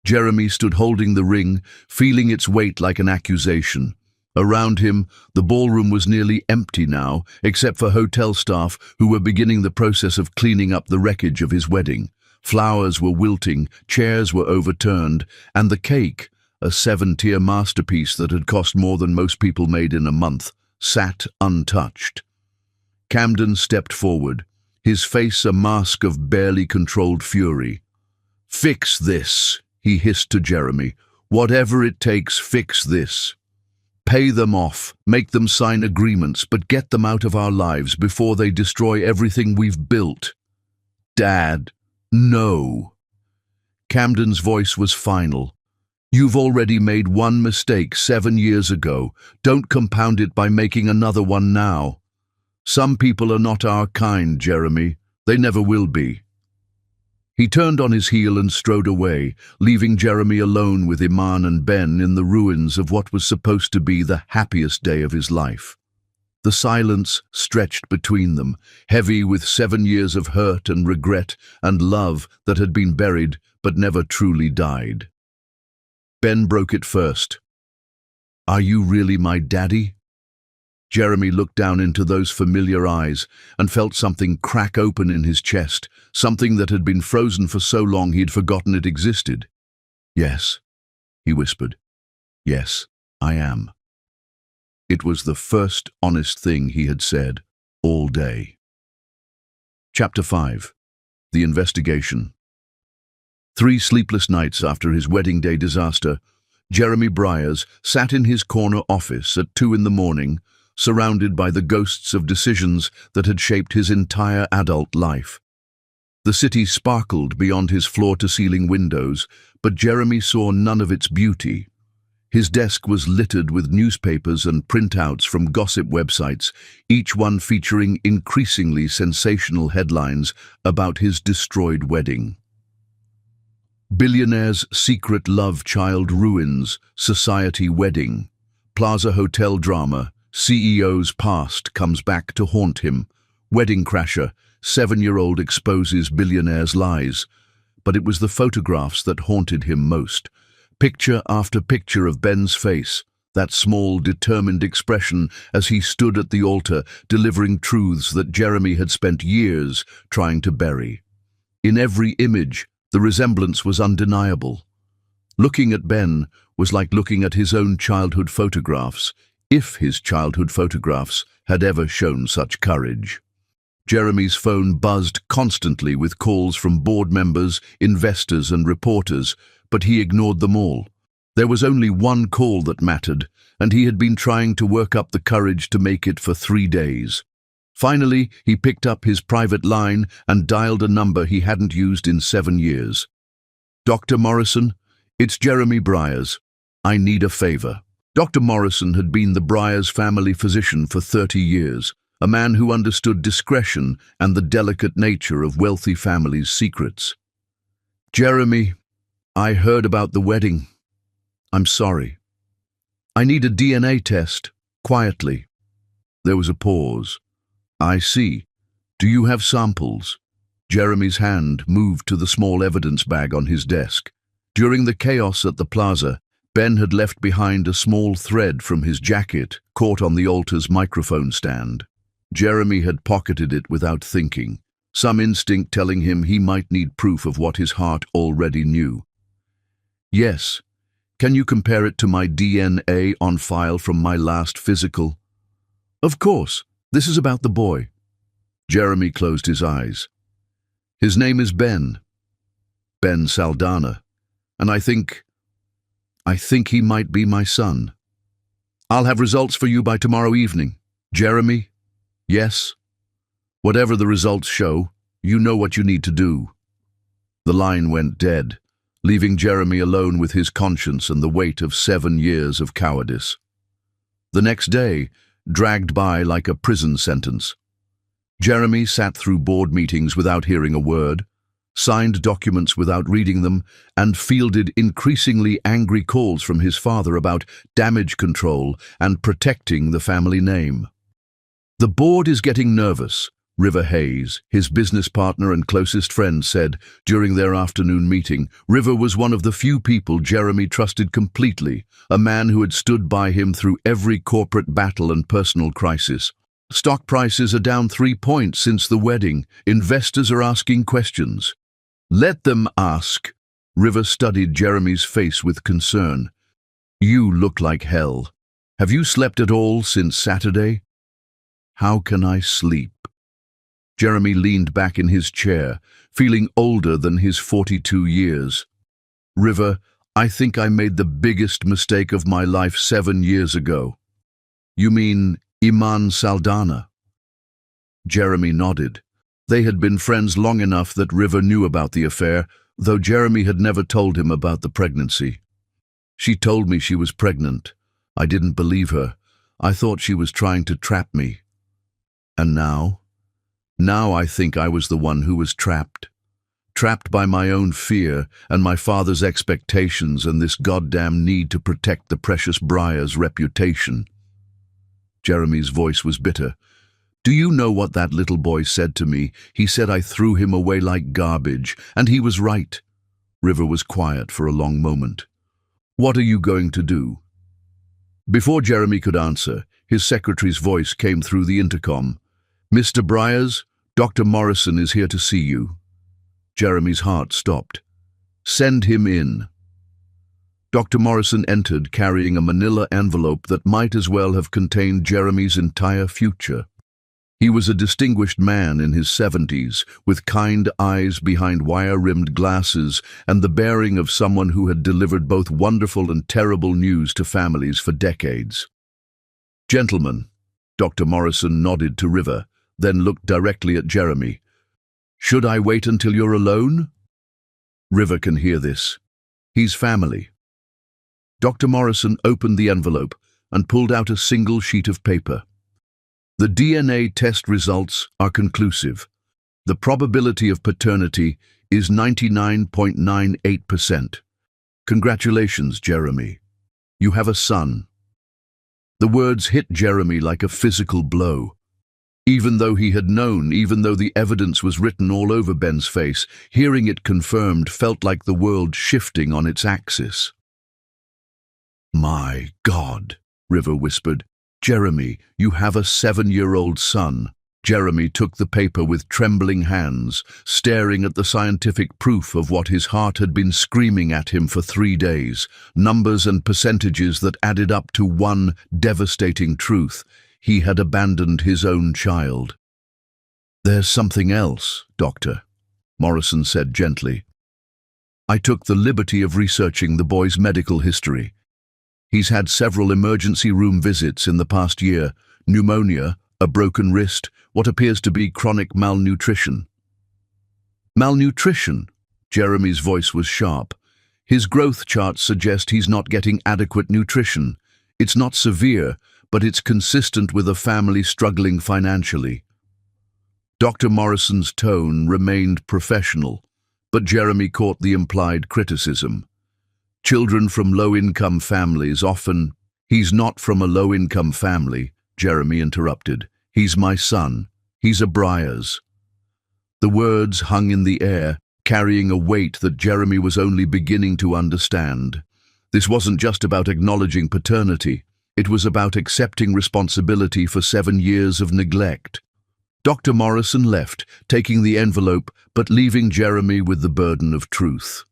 Jeremy stood holding the ring, feeling its weight like an accusation. Around him, the ballroom was nearly empty now, except for hotel staff who were beginning the process of cleaning up the wreckage of his wedding. Flowers were wilting, chairs were overturned, and the cake, a 7-tier masterpiece that had cost more than most people made in a month, sat untouched. Camden stepped forward, his face a mask of barely controlled fury. "Fix this," he hissed to Jeremy. "Whatever it takes, fix this. Pay them off, make them sign agreements, but get them out of our lives before they destroy everything we've built." "Dad, no." Camden's voice was final. "You've already made one mistake 7 years ago. Don't compound it by making another one now. Some people are not our kind, Jeremy. They never will be." He turned on his heel and strode away, leaving Jeremy alone with Iman and Ben in the ruins of what was supposed to be the happiest day of his life. The silence stretched between them, heavy with 7 years of hurt and regret and love that had been buried but never truly died. Ben broke it first. "Are you really my daddy?" Jeremy looked down into those familiar eyes and felt something crack open in his chest, something that had been frozen for so long he'd forgotten it existed. "Yes," he whispered. "Yes, I am." It was the first honest thing he had said all day. Chapter 5. The Investigation. 3 sleepless nights after his wedding day disaster, Jeremy Briers sat in his corner office at 2 in the morning, surrounded by the ghosts of decisions that had shaped his entire adult life. The city sparkled beyond his floor-to-ceiling windows, but Jeremy saw none of its beauty. His desk was littered with newspapers and printouts from gossip websites, each one featuring increasingly sensational headlines about his destroyed wedding. Billionaire's secret love child ruins, society wedding. Plaza Hotel drama, CEO's past comes back to haunt him. Wedding crasher, 7-year-old exposes billionaire's lies. But it was the photographs that haunted him most. Picture after picture of Ben's face, that small, determined expression as he stood at the altar delivering truths that Jeremy had spent years trying to bury. In every image, the resemblance was undeniable. Looking at Ben was like looking at his own childhood photographs, if his childhood photographs had ever shown such courage. Jeremy's phone buzzed constantly with calls from board members, investors and reporters, but he ignored them all. There was only one call that mattered, and he had been trying to work up the courage to make it for 3 days. Finally, he picked up his private line and dialed a number he hadn't used in 7 years. "Dr. Morrison, it's Jeremy Briers. I need a favor." Dr. Morrison had been the Briers family physician for 30 years, a man who understood discretion and the delicate nature of wealthy families' secrets. "Jeremy, I heard about the wedding. I'm sorry. I need a DNA test, quietly." There was a pause. "I see. Do you have samples?" Jeremy's hand moved to the small evidence bag on his desk. During the chaos at the plaza, Ben had left behind a small thread from his jacket, caught on the altar's microphone stand. Jeremy had pocketed it without thinking, some instinct telling him he might need proof of what his heart already knew. "Yes. Can you compare it to my DNA on file from my last physical?" "Of course. This is about the boy." Jeremy closed his eyes. "His name is Ben. Ben Saldana. And I think he might be my son. I'll have results for you by tomorrow evening. Jeremy? Yes? Whatever the results show, you know what you need to do." The line went dead, leaving Jeremy alone with his conscience and the weight of 7 years of cowardice. The next day dragged by like a prison sentence. Jeremy sat through board meetings without hearing a word, signed documents without reading them, and fielded increasingly angry calls from his father about damage control and protecting the family name. "The board is getting nervous," River Hayes, his business partner and closest friend, said during their afternoon meeting. River was one of the few people Jeremy trusted completely, a man who had stood by him through every corporate battle and personal crisis. "Stock prices are down 3 points since the wedding. Investors are asking questions." "Let them ask." River studied Jeremy's face with concern. "You look like hell. Have you slept at all since Saturday?" "How can I sleep?" Jeremy leaned back in his chair, feeling older than his 42 years. "River, I think I made the biggest mistake of my life 7 years ago." "You mean Iman Saldana?" Jeremy nodded. They had been friends long enough that River knew about the affair, though Jeremy had never told him about the pregnancy. "She told me she was pregnant. I didn't believe her. I thought she was trying to trap me. And now? Now I think I was the one who was trapped. Trapped by my own fear and my father's expectations and this goddamn need to protect the precious Briar's reputation." Jeremy's voice was bitter. "Do you know what that little boy said to me? He said I threw him away like garbage, and he was right." River was quiet for a long moment. "What are you going to do?" Before Jeremy could answer, his secretary's voice came through the intercom. "Mr. Briers, Dr. Morrison is here to see you." Jeremy's heart stopped. "Send him in." Dr. Morrison entered carrying a manila envelope that might as well have contained Jeremy's entire future. He was a distinguished man in his 70s, with kind eyes behind wire-rimmed glasses and the bearing of someone who had delivered both wonderful and terrible news to families for decades. "Gentlemen," Dr. Morrison nodded to River, then looked directly at Jeremy. "Should I wait until you're alone?" "River can hear this. He's family." Dr. Morrison opened the envelope and pulled out a single sheet of paper. "The DNA test results are conclusive. The probability of paternity is 99.98%. Congratulations, Jeremy. You have a son." The words hit Jeremy like a physical blow. Even though he had known, even though the evidence was written all over Ben's face, hearing it confirmed felt like the world shifting on its axis. "My God," River whispered. "Jeremy, you have a 7-year-old son." Jeremy took the paper with trembling hands, staring at the scientific proof of what his heart had been screaming at him for 3 days, numbers and percentages that added up to one devastating truth. He had abandoned his own child. "There's something else, Doctor," Morrison said gently. "I took the liberty of researching the boy's medical history. He's had several emergency room visits in the past year, pneumonia, a broken wrist, what appears to be chronic malnutrition." "Malnutrition?" Jeremy's voice was sharp. "His growth charts suggest he's not getting adequate nutrition. It's not severe, but it's consistent with a family struggling financially." Dr. Morrison's tone remained professional, but Jeremy caught the implied criticism. "Children from low-income families often—" "He's not from a low-income family," Jeremy interrupted. "He's my son. He's a Briars." The words hung in the air, carrying a weight that Jeremy was only beginning to understand. This wasn't just about acknowledging paternity. It was about accepting responsibility for 7 years of neglect. Dr. Morrison left, taking the envelope, but leaving Jeremy with the burden of truth.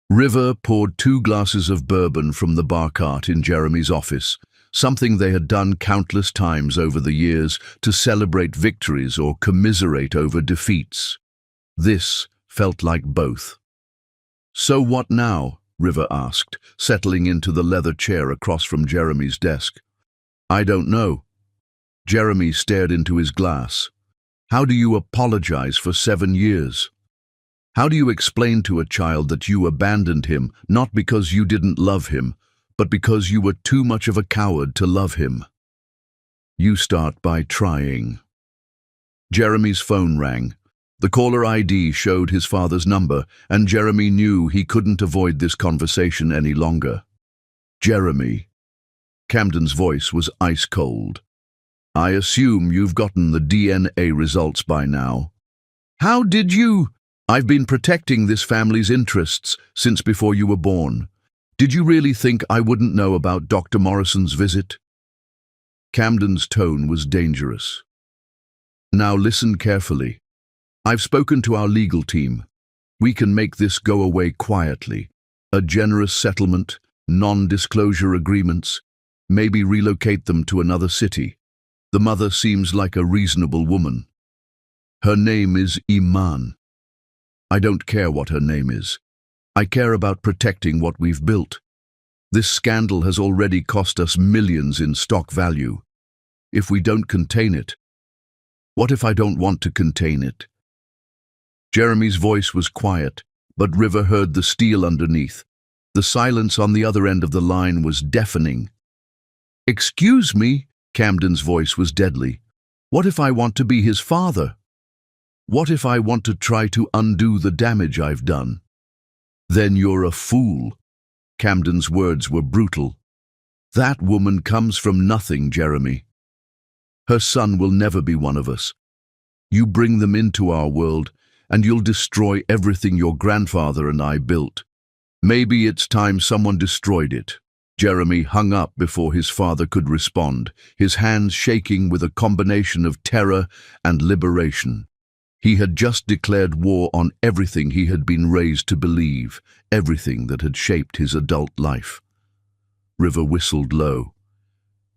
River poured 2 glasses of bourbon from the bar cart in Jeremy's office, something they had done countless times over the years to celebrate victories or commiserate over defeats. This felt like both. "So what now?" River asked, settling into the leather chair across from Jeremy's desk. "I don't know." Jeremy stared into his glass. "How do you apologize for 7 years? How do you explain to a child that you abandoned him, not because you didn't love him, but because you were too much of a coward to love him?" "You start by trying." Jeremy's phone rang. The caller ID showed his father's number, and Jeremy knew he couldn't avoid this conversation any longer. "Jeremy." Camden's voice was ice cold. "I assume you've gotten the DNA results by now." "How did you—" "I've been protecting this family's interests since before you were born. Did you really think I wouldn't know about Dr. Morrison's visit?" Camden's tone was dangerous. "Now listen carefully. I've spoken to our legal team. We can make this go away quietly. A generous settlement, non-disclosure agreements, maybe relocate them to another city. The mother seems like a reasonable woman. Her name is Iman. I don't care what her name is. I care about protecting what we've built. This scandal has already cost us millions in stock value. If we don't contain it— What if I don't want to contain it?" Jeremy's voice was quiet, but River heard the steel underneath. The silence on the other end of the line was deafening. "Excuse me," Camden's voice was deadly. "What if I want to be his father? What if I want to try to undo the damage I've done?" "Then you're a fool." Camden's words were brutal. "That woman comes from nothing, Jeremy. Her son will never be one of us. You bring them into our world, and you'll destroy everything your grandfather and I built. Maybe it's time someone destroyed it." Jeremy hung up before his father could respond, his hands shaking with a combination of terror and liberation. He had just declared war on everything he had been raised to believe, everything that had shaped his adult life. River whistled low.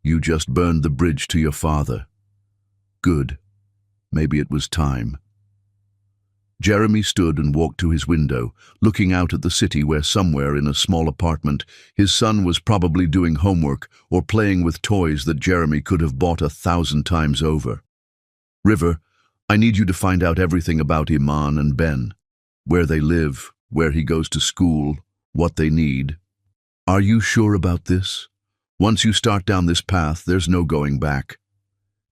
"You just burned the bridge to your father. Good. Maybe it was time." Jeremy stood and walked to his window, looking out at the city where somewhere in a small apartment, his son was probably doing homework or playing with toys that Jeremy could have bought 1,000 times over. "River, I need you to find out everything about Iman and Ben. Where they live, where he goes to school, what they need." "Are you sure about this? Once you start down this path, there's no going back."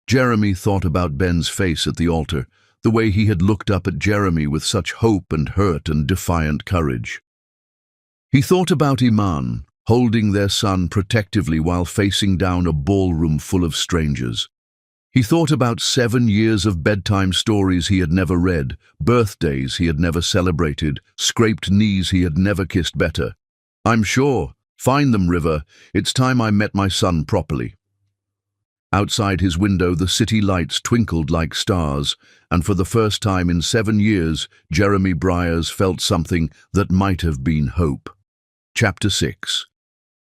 Jeremy thought about Ben's face at the altar, the way he had looked up at Jeremy with such hope and hurt and defiant courage. He thought about Iman, holding their son protectively while facing down a ballroom full of strangers. He thought about 7 years of bedtime stories he had never read, birthdays he had never celebrated, scraped knees he had never kissed better. "I'm sure. Find them, River. It's time I met my son properly." Outside his window, the city lights twinkled like stars, and for the first time in 7 years, Jeremy Briars felt something that might have been hope. Chapter 6.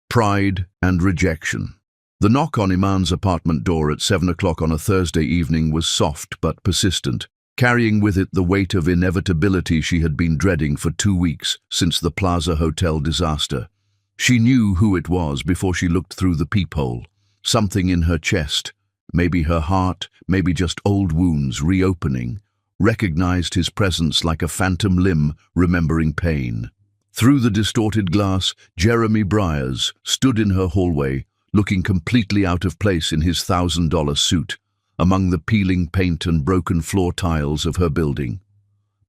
Pride and Rejection. The knock on Iman's apartment door at 7 o'clock on a Thursday evening was soft but persistent, carrying with it the weight of inevitability she had been dreading for 2 weeks since the Plaza Hotel disaster. She knew who it was before she looked through the peephole. Something in her chest, maybe her heart, maybe just old wounds reopening, recognized his presence like a phantom limb remembering pain. Through the distorted glass, Jeremy Briars stood in her hallway, looking completely out of place in his $1,000 suit, among the peeling paint and broken floor tiles of her building.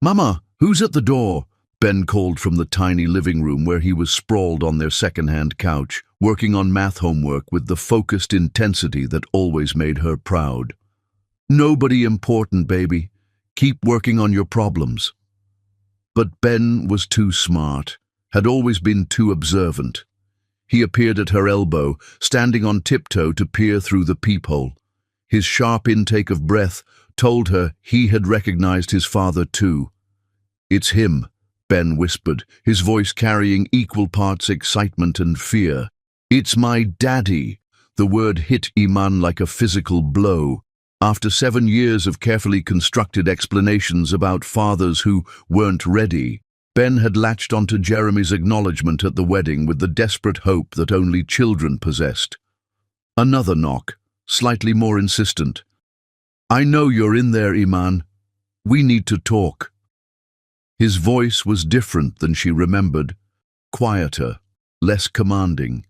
"Mama, who's at the door?" Ben called from the tiny living room where he was sprawled on their second-hand couch, working on math homework with the focused intensity that always made her proud. "Nobody important, baby. Keep working on your problems." But Ben was too smart, had always been too observant. He appeared at her elbow, standing on tiptoe to peer through the peephole. His sharp intake of breath told her he had recognized his father too. "It's him," Ben whispered, his voice carrying equal parts excitement and fear. "It's my daddy." The word hit Iman like a physical blow. After 7 years of carefully constructed explanations about fathers who weren't ready, Ben had latched onto Jeremy's acknowledgement at the wedding with the desperate hope that only children possessed. Another knock, slightly more insistent. "I know you're in there, Iman. We need to talk." His voice was different than she remembered, quieter, less commanding.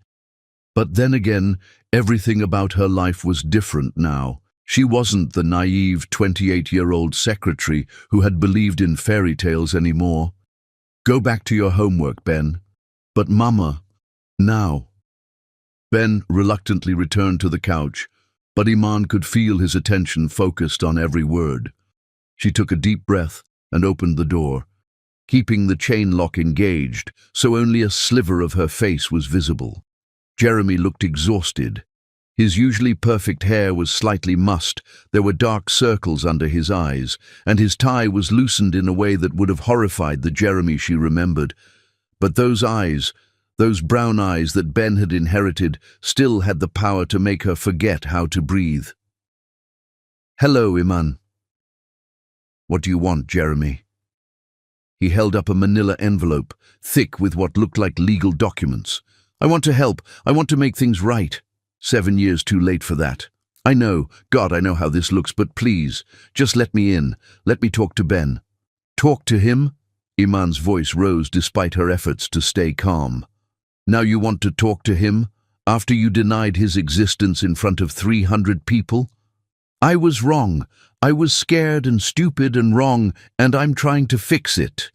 But then again, everything about her life was different now. She wasn't the naive 28-year-old secretary who had believed in fairy tales anymore. "Go back to your homework, Ben." "But Mama, now." Ben reluctantly returned to the couch, but Iman could feel his attention focused on every word. She took a deep breath and opened the door, keeping the chain lock engaged so only a sliver of her face was visible. Jeremy looked exhausted. His usually perfect hair was slightly mussed, there were dark circles under his eyes, and his tie was loosened in a way that would have horrified the Jeremy she remembered. But those eyes, those brown eyes that Ben had inherited, still had the power to make her forget how to breathe. "Hello, Iman." "What do you want, Jeremy?" He held up a manila envelope, thick with what looked like legal documents. "I want to help. I want to make things right. 7 years too late for that. I know, God, I know how this looks, but please, just let me in. Let me talk to Ben." "Talk to him?" Iman's voice rose despite her efforts to stay calm. "Now you want to talk to him? After you denied his existence in front of 300 people? I was wrong. I was scared and stupid and wrong, and I'm trying to fix it."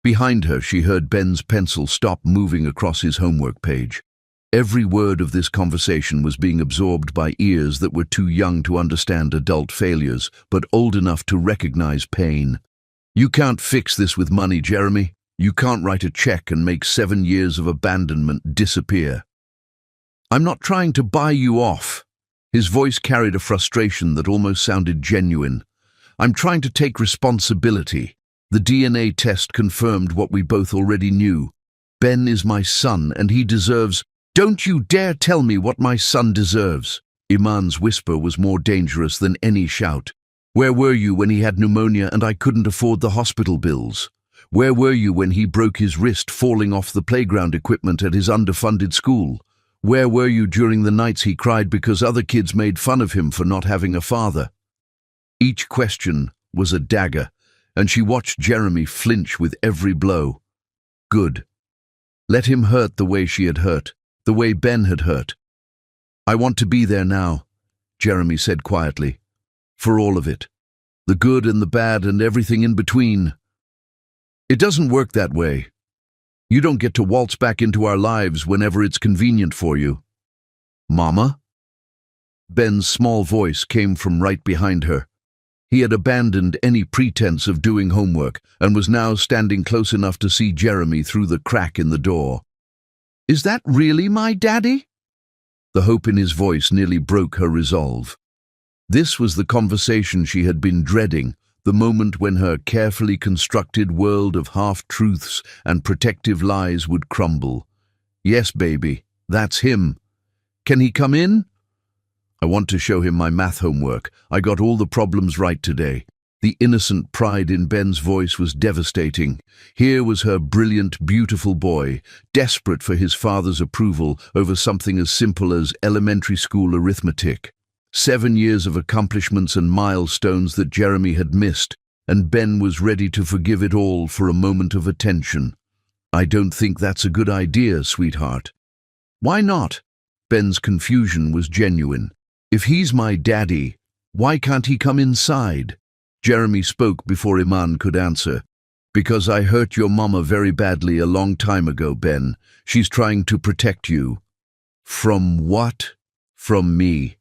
Behind her, she heard Ben's pencil stop moving across his homework page. Every word of this conversation was being absorbed by ears that were too young to understand adult failures, but old enough to recognize pain. "You can't fix this with money, Jeremy. You can't write a check and make 7 years of abandonment disappear." "I'm not trying to buy you off." His voice carried a frustration that almost sounded genuine. "I'm trying to take responsibility. The DNA test confirmed what we both already knew. Ben is my son, and he deserves—" "Don't you dare tell me what my son deserves." Iman's whisper was more dangerous than any shout. "Where were you when he had pneumonia and I couldn't afford the hospital bills? Where were you when he broke his wrist falling off the playground equipment at his underfunded school? Where were you during the nights he cried because other kids made fun of him for not having a father?" Each question was a dagger, and she watched Jeremy flinch with every blow. Good. Let him hurt the way she had hurt, the way Ben had hurt. "I want to be there now," Jeremy said quietly. "For all of it. The good and the bad and everything in between. It doesn't work that way. You don't get to waltz back into our lives whenever it's convenient for you." "Mama?" Ben's small voice came from right behind her. He had abandoned any pretense of doing homework and was now standing close enough to see Jeremy through the crack in the door. "Is that really my daddy?" The hope in his voice nearly broke her resolve. This was the conversation she had been dreading, the moment when her carefully constructed world of half-truths and protective lies would crumble. "Yes, baby, that's him. Can he come in?" "I want to show him my math homework. I got all the problems right today." The innocent pride in Ben's voice was devastating. Here was her brilliant, beautiful boy, desperate for his father's approval over something as simple as elementary school arithmetic. 7 years of accomplishments and milestones that Jeremy had missed, and Ben was ready to forgive it all for a moment of attention. "I don't think that's a good idea, sweetheart." "Why not?" Ben's confusion was genuine. "If he's my daddy, why can't he come inside?" Jeremy spoke before Iman could answer. "Because I hurt your mama very badly a long time ago, Ben. She's trying to protect you." "From what?" "From me."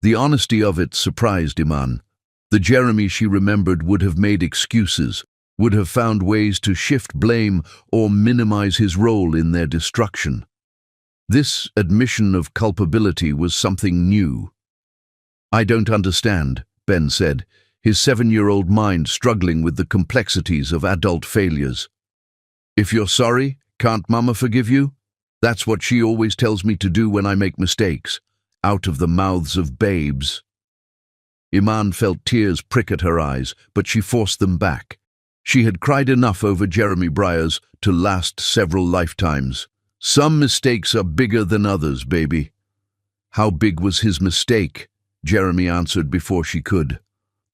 The honesty of it surprised Iman. The Jeremy she remembered would have made excuses, would have found ways to shift blame or minimize his role in their destruction. This admission of culpability was something new. "I don't understand," Ben said, his 7-year-old mind struggling with the complexities of adult failures. "If you're sorry, can't Mama forgive you? That's what she always tells me to do when I make mistakes. Out of the mouths of babes." Iman felt tears prick at her eyes, but she forced them back. She had cried enough over Jeremy Briers to last several lifetimes. "Some mistakes are bigger than others, baby." "How big was his mistake?" Jeremy answered before she could.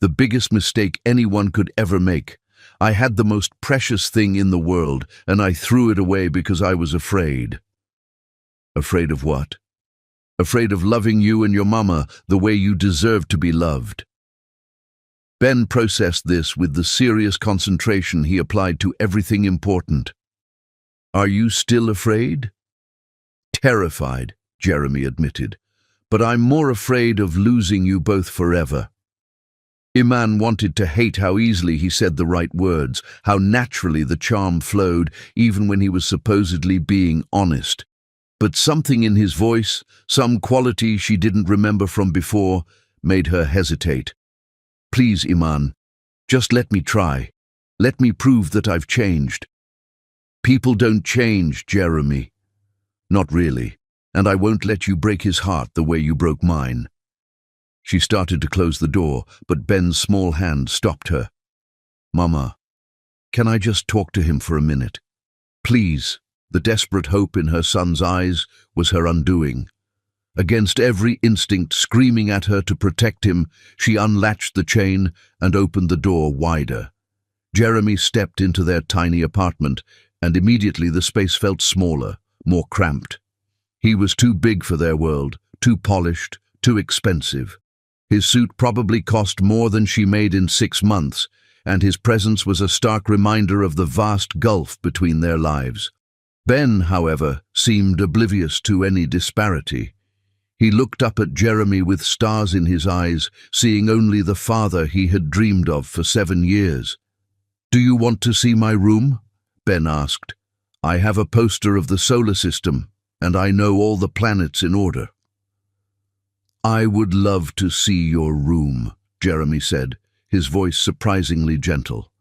"The biggest mistake anyone could ever make. I had the most precious thing in the world, and I threw it away because I was afraid." "Afraid of what?" "Afraid of loving you and your mama the way you deserve to be loved." Ben processed this with the serious concentration he applied to everything important. "Are you still afraid?" "Terrified," Jeremy admitted. "But I'm more afraid of losing you both forever." Iman wanted to hate how easily he said the right words, how naturally the charm flowed, even when he was supposedly being honest. But something in his voice, some quality she didn't remember from before, made her hesitate. "Please, Iman, just let me try. Let me prove that I've changed." "People don't change, Jeremy." "Not really, and I won't let you break his heart the way you broke mine." She started to close the door, but Ben's small hand stopped her. "Mama, can I just talk to him for a minute? Please." The desperate hope in her son's eyes was her undoing. Against every instinct screaming at her to protect him, she unlatched the chain and opened the door wider. Jeremy stepped into their tiny apartment, and immediately the space felt smaller, more cramped. He was too big for their world, too polished, too expensive. His suit probably cost more than she made in 6 months, and his presence was a stark reminder of the vast gulf between their lives. Ben, however, seemed oblivious to any disparity. He looked up at Jeremy with stars in his eyes, seeing only the father he had dreamed of for 7 years. "Do you want to see my room?" Ben asked. "I have a poster of the solar system, and I know all the planets in order." "I would love to see your room," Jeremy said, his voice surprisingly gentle.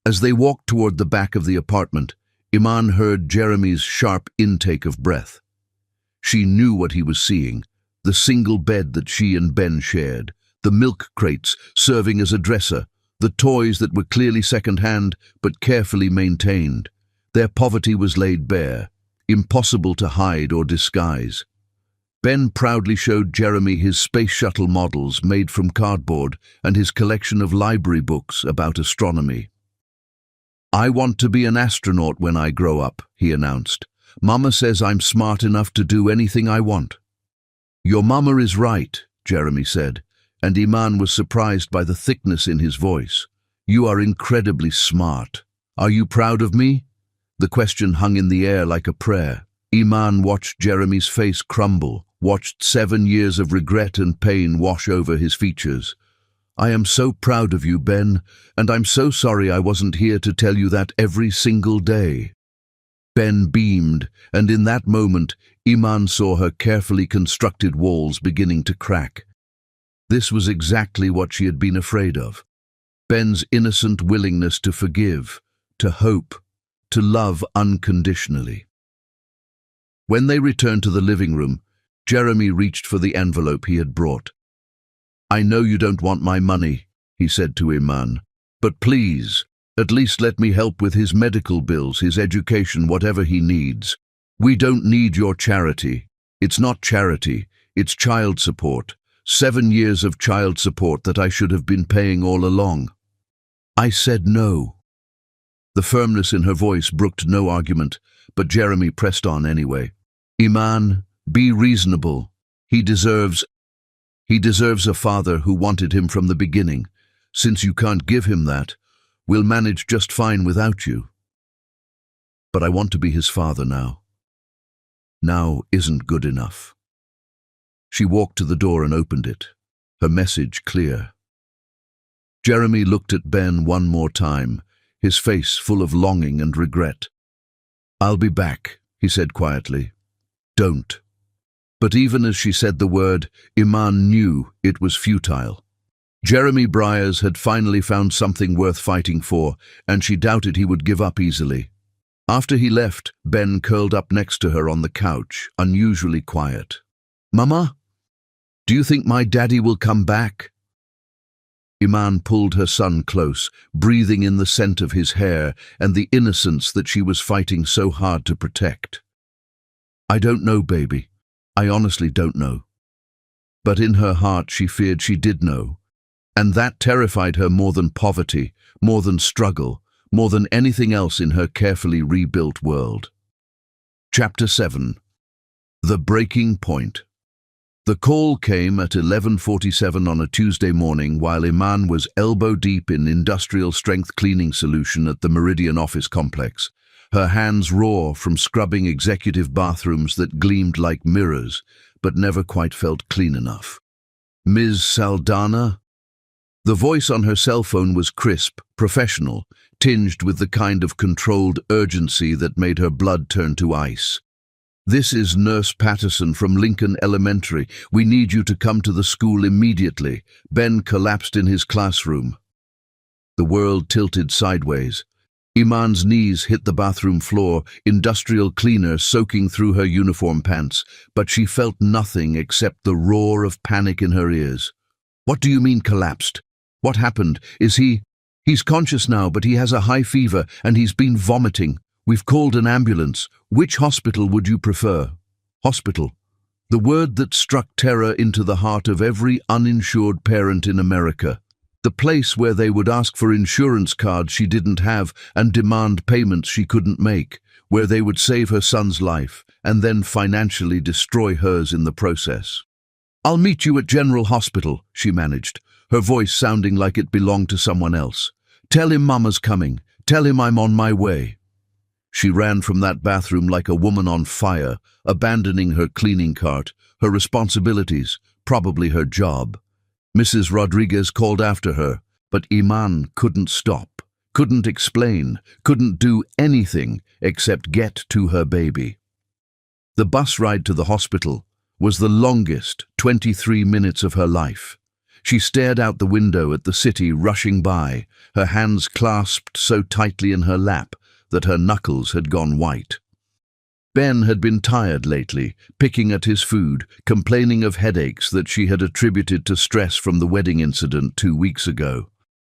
As they walked toward the back of the apartment, Iman heard Jeremy's sharp intake of breath. She knew what he was seeing, the single bed that she and Ben shared, the milk crates serving as a dresser, the toys that were clearly second-hand but carefully maintained. Their poverty was laid bare, impossible to hide or disguise. Ben proudly showed Jeremy his space shuttle models made from cardboard and his collection of library books about astronomy. "I want to be an astronaut when I grow up," he announced. "Mama says I'm smart enough to do anything I want." "Your mama is right," Jeremy said, and Iman was surprised by the thickness in his voice. "You are incredibly smart. Are you proud of me?" The question hung in the air like a prayer. Iman watched Jeremy's face crumble, watched 7 years of regret and pain wash over his features. "I am so proud of you, Ben, and I'm so sorry I wasn't here to tell you that every single day." Ben beamed, and in that moment, Iman saw her carefully constructed walls beginning to crack. This was exactly what she had been afraid of. Ben's innocent willingness to forgive, to hope, to love unconditionally. When they returned to the living room, Jeremy reached for the envelope he had brought. "I know you don't want my money," he said to Iman, "but please, at least let me help with his medical bills, his education, whatever he needs. We don't need your charity. It's not charity, it's child support. 7 years of child support that I should have been paying all along." I said no. The firmness in her voice brooked no argument, but Jeremy pressed on anyway. "Iman, be reasonable. He deserves a father who wanted him from the beginning. Since you can't give him that, we'll manage just fine without you. But I want to be his father now. Now isn't good enough." She walked to the door and opened it, her message clear. Jeremy looked at Ben one more time, his face full of longing and regret. "I'll be back," he said quietly. "Don't." But even as she said the word, Iman knew it was futile. Jeremy Briers had finally found something worth fighting for, and she doubted he would give up easily. After he left, Ben curled up next to her on the couch, unusually quiet. "Mama, do you think my daddy will come back?" Iman pulled her son close, breathing in the scent of his hair and the innocence that she was fighting so hard to protect. "I don't know, baby. I honestly don't know." But in her heart she feared she did know, and that terrified her more than poverty, more than struggle, more than anything else in her carefully rebuilt world. Chapter 7. The Breaking Point. The call came at 11:47 on a Tuesday morning while Iman was elbow-deep in industrial-strength cleaning solution at the Meridian office complex, her hands raw from scrubbing executive bathrooms that gleamed like mirrors, but never quite felt clean enough. "Ms. Saldana?" The voice on her cell phone was crisp, professional, tinged with the kind of controlled urgency that made her blood turn to ice. "This is Nurse Patterson from Lincoln Elementary. We need you to come to the school immediately." Ben collapsed in his classroom. The world tilted sideways. Iman's knees hit the bathroom floor, industrial cleaner soaking through her uniform pants, but she felt nothing except the roar of panic in her ears. "What do you mean collapsed? What happened? Is he—" "He's conscious now, but he has a high fever and he's been vomiting. We've called an ambulance. Which hospital would you prefer?" Hospital. The word that struck terror into the heart of every uninsured parent in America. The place where they would ask for insurance cards she didn't have and demand payments she couldn't make, where they would save her son's life and then financially destroy hers in the process. "I'll meet you at General Hospital," she managed, her voice sounding like it belonged to someone else. "Tell him Mama's coming. Tell him I'm on my way." She ran from that bathroom like a woman on fire, abandoning her cleaning cart, her responsibilities, probably her job. Mrs. Rodriguez called after her, but Iman couldn't stop, couldn't explain, couldn't do anything except get to her baby. The bus ride to the hospital was the longest 23 minutes of her life. She stared out the window at the city rushing by, her hands clasped so tightly in her lap that her knuckles had gone white. Ben had been tired lately, picking at his food, complaining of headaches that she had attributed to stress from the wedding incident 2 weeks ago.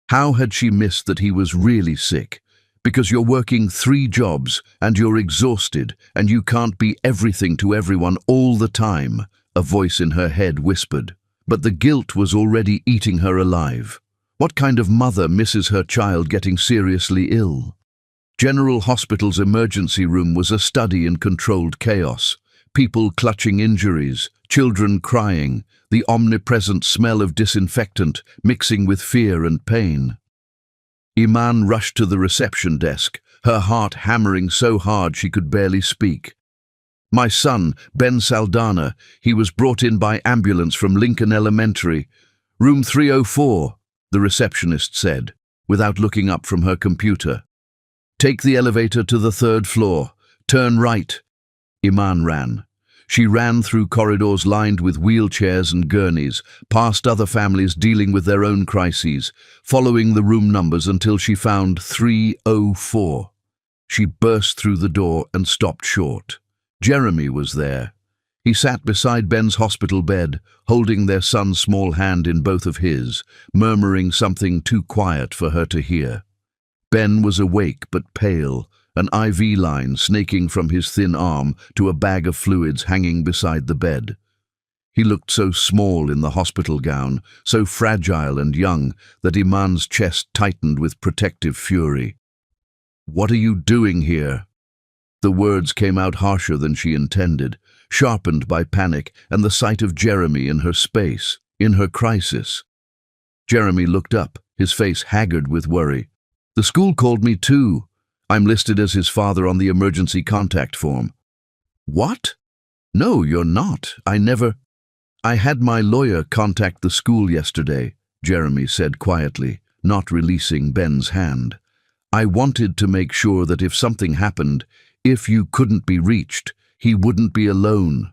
How had she missed that he was really sick? Because you're working 3 jobs and you're exhausted and you can't be everything to everyone all the time, a voice in her head whispered. But the guilt was already eating her alive. What kind of mother misses her child getting seriously ill? General Hospital's emergency room was a study in controlled chaos. People clutching injuries, children crying, the omnipresent smell of disinfectant mixing with fear and pain. Iman rushed to the reception desk, her heart hammering so hard she could barely speak. My son, Ben Saldana, he was brought in by ambulance from Lincoln Elementary. Room 304, the receptionist said, without looking up from her computer. Take the elevator to the 3rd floor. Turn right. Iman ran. She ran through corridors lined with wheelchairs and gurneys, past other families dealing with their own crises, following the room numbers until she found 304. She burst through the door and stopped short. Jeremy was there. He sat beside Ben's hospital bed, holding their son's small hand in both of his, murmuring something too quiet for her to hear. Ben was awake but pale, an IV line snaking from his thin arm to a bag of fluids hanging beside the bed. He looked so small in the hospital gown, so fragile and young, that Iman's chest tightened with protective fury. "What are you doing here?" The words came out harsher than she intended, sharpened by panic and the sight of Jeremy in her space, in her crisis. Jeremy looked up, his face haggard with worry. "The school called me too. I'm listed as his father on the emergency contact form." "What? No, you're not. I had my lawyer contact the school yesterday," Jeremy said quietly, not releasing Ben's hand. "I wanted to make sure that if something happened, if you couldn't be reached, he wouldn't be alone."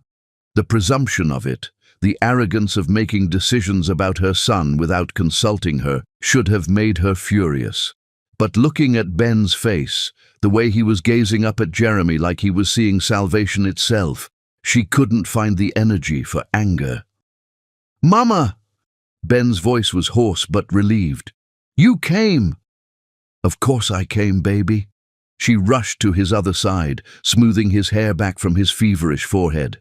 The presumption of it, the arrogance of making decisions about her son without consulting her, should have made her furious. But looking at Ben's face, the way he was gazing up at Jeremy like he was seeing salvation itself, she couldn't find the energy for anger. "Mama!" Ben's voice was hoarse but relieved. "You came!" "Of course I came, baby." She rushed to his other side, smoothing his hair back from his feverish forehead.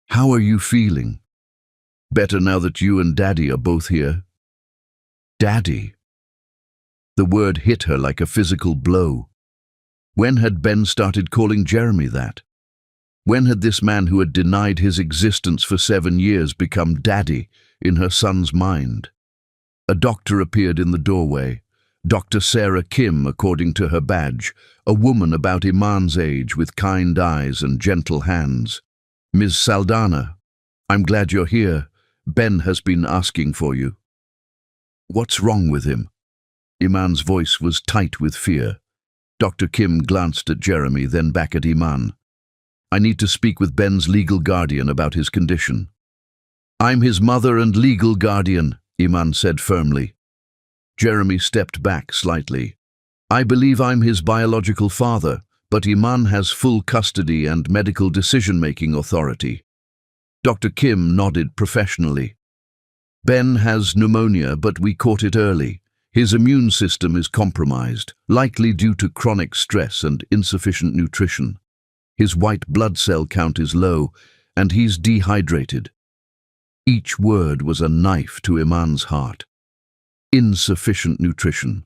"How are you feeling?" "Better now that you and Daddy are both here." "Daddy?" The word hit her like a physical blow. When had Ben started calling Jeremy that? When had this man who had denied his existence for 7 years become Daddy in her son's mind? A doctor appeared in the doorway. Dr. Sarah Kim, according to her badge, a woman about Iman's age with kind eyes and gentle hands. "Ms. Saldana, I'm glad you're here. Ben has been asking for you." "What's wrong with him?" Iman's voice was tight with fear. Dr. Kim glanced at Jeremy, then back at Iman. "I need to speak with Ben's legal guardian about his condition." "I'm his mother and legal guardian," Iman said firmly. Jeremy stepped back slightly. "I believe I'm his biological father, but Iman has full custody and medical decision-making authority." Dr. Kim nodded professionally. "Ben has pneumonia, but we caught it early. His immune system is compromised, likely due to chronic stress and insufficient nutrition. His white blood cell count is low, and he's dehydrated." Each word was a knife to Iman's heart. Insufficient nutrition.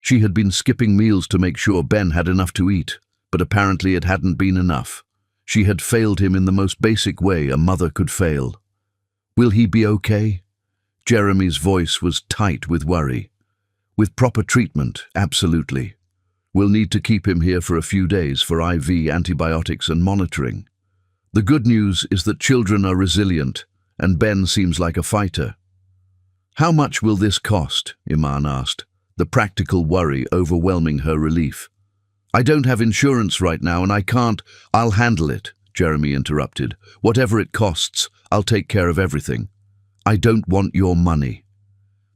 She had been skipping meals to make sure Ben had enough to eat, but apparently it hadn't been enough. She had failed him in the most basic way a mother could fail. "Will he be okay?" Jeremy's voice was tight with worry. "With proper treatment, absolutely. We'll need to keep him here for a few days for IV antibiotics and monitoring. The good news is that children are resilient, and Ben seems like a fighter." "How much will this cost?" Iman asked, the practical worry overwhelming her relief. "I don't have insurance right now and I can't—" "I'll handle it," Jeremy interrupted. "Whatever it costs, I'll take care of everything. I don't want your money."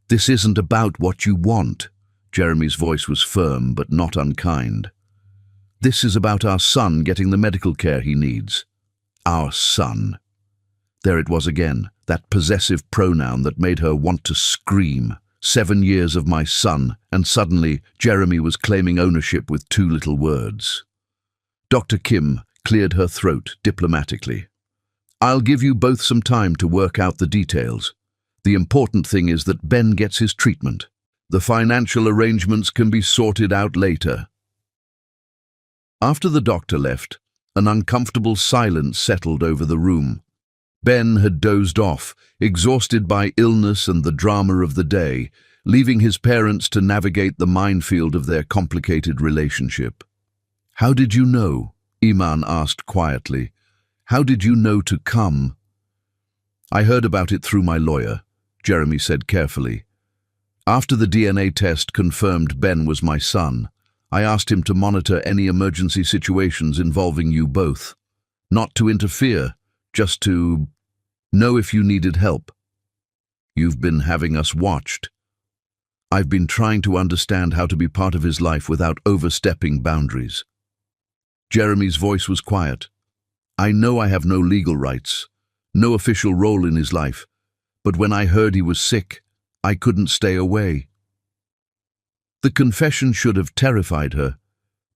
"This isn't about what you want." Jeremy's voice was firm but not unkind. "This is about our son getting the medical care he needs." Our son. There it was again, that possessive pronoun that made her want to scream. 7 years of my son, and suddenly Jeremy was claiming ownership with 2 little words. Dr. Kim cleared her throat diplomatically. "I'll give you both some time to work out the details. The important thing is that Ben gets his treatment. The financial arrangements can be sorted out later." After the doctor left, an uncomfortable silence settled over the room. Ben had dozed off, exhausted by illness and the drama of the day, leaving his parents to navigate the minefield of their complicated relationship. "How did you know?" Iman asked quietly. How did you know to come? I heard about it through my lawyer, Jeremy said carefully. After the DNA test confirmed Ben was my son, I asked him to monitor any emergency situations involving you both. Not to interfere, just to know if you needed help. You've been having us watched. I've been trying to understand how to be part of his life without overstepping boundaries. Jeremy's voice was quiet. I know I have no legal rights, no official role in his life, but when I heard he was sick, I couldn't stay away. The confession should have terrified her,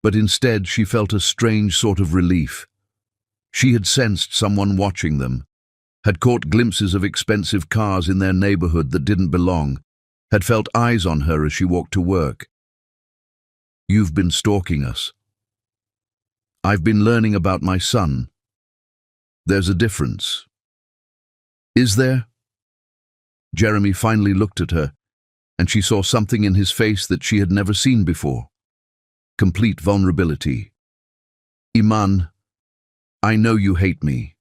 but instead she felt a strange sort of relief. She had sensed someone watching them, had caught glimpses of expensive cars in their neighborhood that didn't belong, had felt eyes on her as she walked to work. You've been stalking us. I've been learning about my son. There's a difference. Is there? Jeremy finally looked at her, and she saw something in his face that she had never seen before. Complete vulnerability. Iman, I know you hate me.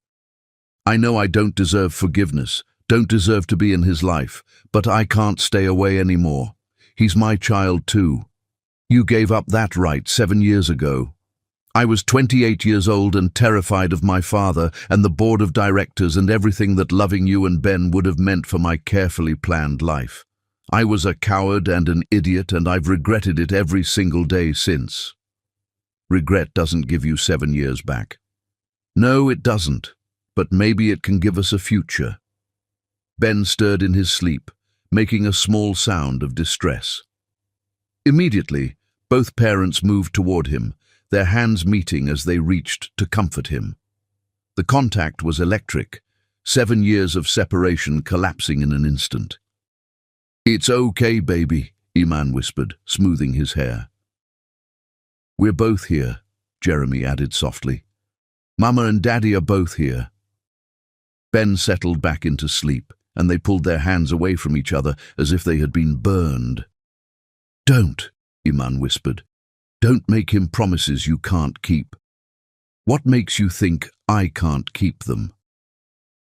I know I don't deserve forgiveness, don't deserve to be in his life, but I can't stay away anymore. He's my child too. You gave up that right 7 years ago. I was 28 years old and terrified of my father and the board of directors and everything that loving you and Ben would have meant for my carefully planned life. I was a coward and an idiot, and I've regretted it every single day since. Regret doesn't give you 7 years back. No, it doesn't, but maybe it can give us a future. Ben stirred in his sleep, making a small sound of distress. Immediately, both parents moved toward him, their hands meeting as they reached to comfort him. The contact was electric, 7 years of separation collapsing in an instant. It's okay, baby, Iman whispered, smoothing his hair. We're both here, Jeremy added softly. Mama and Daddy are both here. Ben settled back into sleep, and they pulled their hands away from each other as if they had been burned. Don't, Iman whispered. Don't make him promises you can't keep. What makes you think I can't keep them?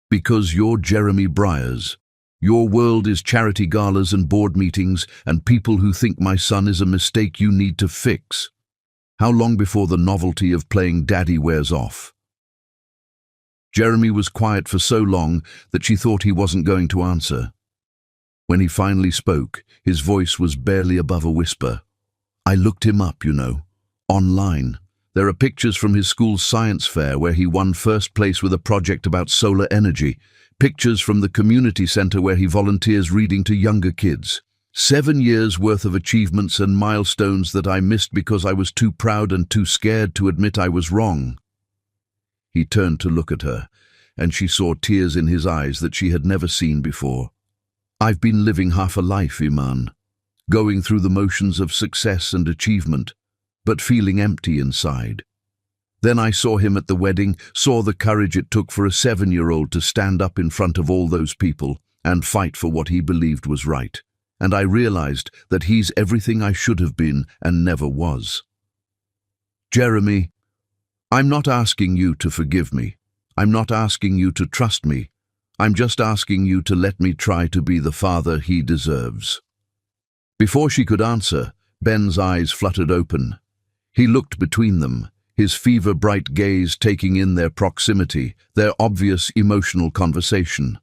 Because you're Jeremy Briers. Your world is charity galas and board meetings and people who think my son is a mistake you need to fix. How long before the novelty of playing daddy wears off? Jeremy was quiet for so long that she thought he wasn't going to answer. When he finally spoke, his voice was barely above a whisper. I looked him up, online. There are pictures from his school's science fair where he won first place with a project about solar energy, pictures from the community center where he volunteers reading to younger kids. 7 years worth of achievements and milestones that I missed because I was too proud and too scared to admit I was wrong. He turned to look at her, and she saw tears in his eyes that she had never seen before. I've been living half a life, Iman, going through the motions of success and achievement, but feeling empty inside. Then I saw him at the wedding, saw the courage it took for a 7-year-old to stand up in front of all those people and fight for what he believed was right. And I realized that he's everything I should have been and never was. Jeremy, I'm not asking you to forgive me. I'm not asking you to trust me. I'm just asking you to let me try to be the father he deserves. Before she could answer, Ben's eyes fluttered open. He looked between them, his fever-bright gaze taking in their proximity, their obvious emotional conversation.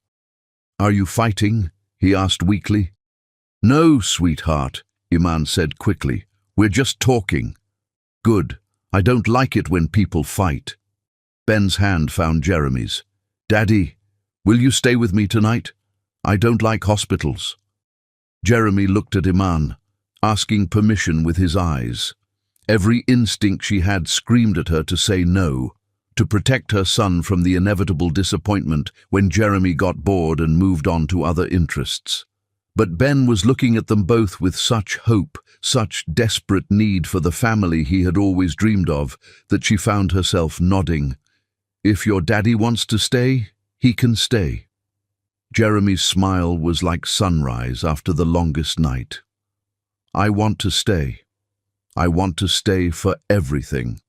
Are you fighting? He asked weakly. No, sweetheart, Iman said quickly. We're just talking. Good. I don't like it when people fight. Ben's hand found Jeremy's. Daddy, will you stay with me tonight? I don't like hospitals. Jeremy looked at Iman, asking permission with his eyes. Every instinct she had screamed at her to say no, to protect her son from the inevitable disappointment when Jeremy got bored and moved on to other interests. But Ben was looking at them both with such hope, such desperate need for the family he had always dreamed of, that she found herself nodding. If your daddy wants to stay, he can stay. Jeremy's smile was like sunrise after the longest night. I want to stay. I want to stay for everything.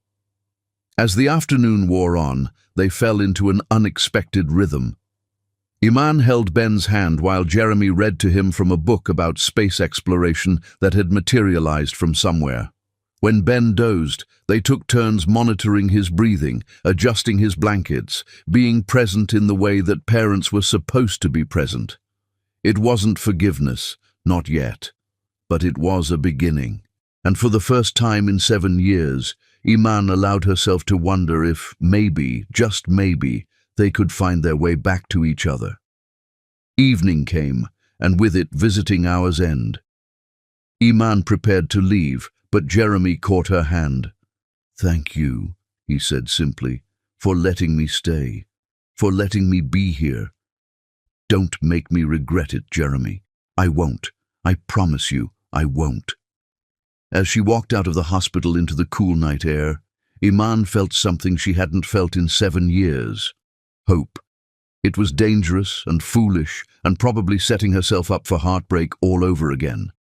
As the afternoon wore on, they fell into an unexpected rhythm. Iman held Ben's hand while Jeremy read to him from a book about space exploration that had materialized from somewhere. When Ben dozed, they took turns monitoring his breathing, adjusting his blankets, being present in the way that parents were supposed to be present. It wasn't forgiveness, not yet, but it was a beginning. And for the first time in 7 years, Iman allowed herself to wonder if maybe, just maybe, they could find their way back to each other. Evening came, and with it visiting hours end. Iman prepared to leave, but Jeremy caught her hand. "Thank you," he said simply, "for letting me stay, for letting me be here. Don't make me regret it, Jeremy. I won't. I promise you, I won't." As she walked out of the hospital into the cool night air, Iman felt something she hadn't felt in 7 years. Hope. It was dangerous and foolish and probably setting herself up for heartbreak all over again.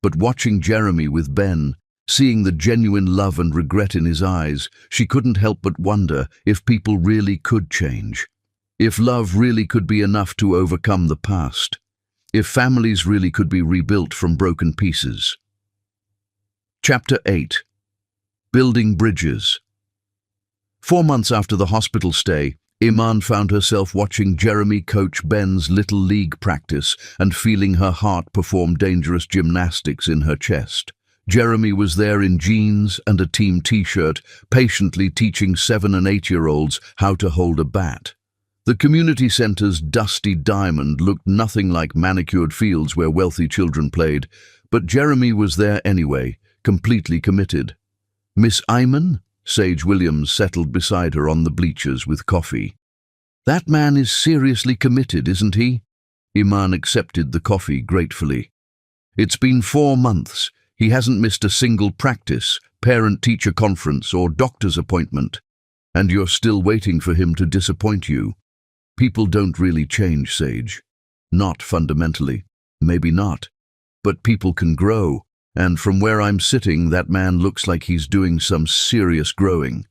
But watching Jeremy with Ben, seeing the genuine love and regret in his eyes, she couldn't help but wonder if people really could change. If love really could be enough to overcome the past. If families really could be rebuilt from broken pieces. Chapter 8. Building Bridges. 4 months after the hospital stay, Iman found herself watching Jeremy coach Ben's little league practice and feeling her heart perform dangerous gymnastics in her chest. Jeremy was there in jeans and a team t-shirt, patiently teaching 7- and 8-year-olds how to hold a bat. The community center's dusty diamond looked nothing like manicured fields where wealthy children played, but Jeremy was there anyway, completely committed. "Miss Iman?" Sage Williams settled beside her on the bleachers with coffee. "That man is seriously committed, isn't he?" Iman accepted the coffee gratefully. "It's been 4 months. He hasn't missed a single practice, parent-teacher conference, or doctor's appointment. And you're still waiting for him to disappoint you. People don't really change, Sage. Not fundamentally. Maybe not. But people can grow. And from where I'm sitting, that man looks like he's doing some serious growing."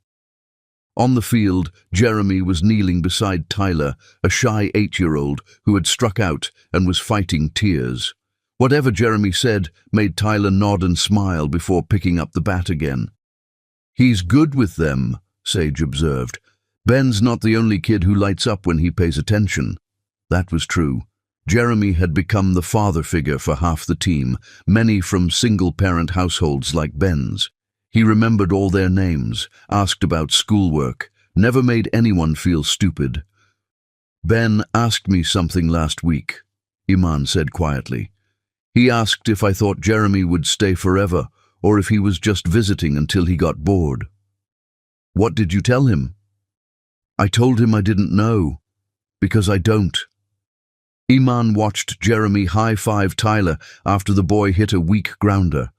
On the field, Jeremy was kneeling beside Tyler, a shy 8-year-old who had struck out and was fighting tears. Whatever Jeremy said made Tyler nod and smile before picking up the bat again. "He's good with them," Sage observed. "Ben's not the only kid who lights up when he pays attention." That was true. Jeremy had become the father figure for half the team, many from single-parent households like Ben's. He remembered all their names, asked about schoolwork, never made anyone feel stupid. "Ben asked me something last week," Iman said quietly. "He asked if I thought Jeremy would stay forever, or if he was just visiting until he got bored." "What did you tell him?" "I told him I didn't know, because I don't." Iman watched Jeremy high-five Tyler after the boy hit a weak grounder.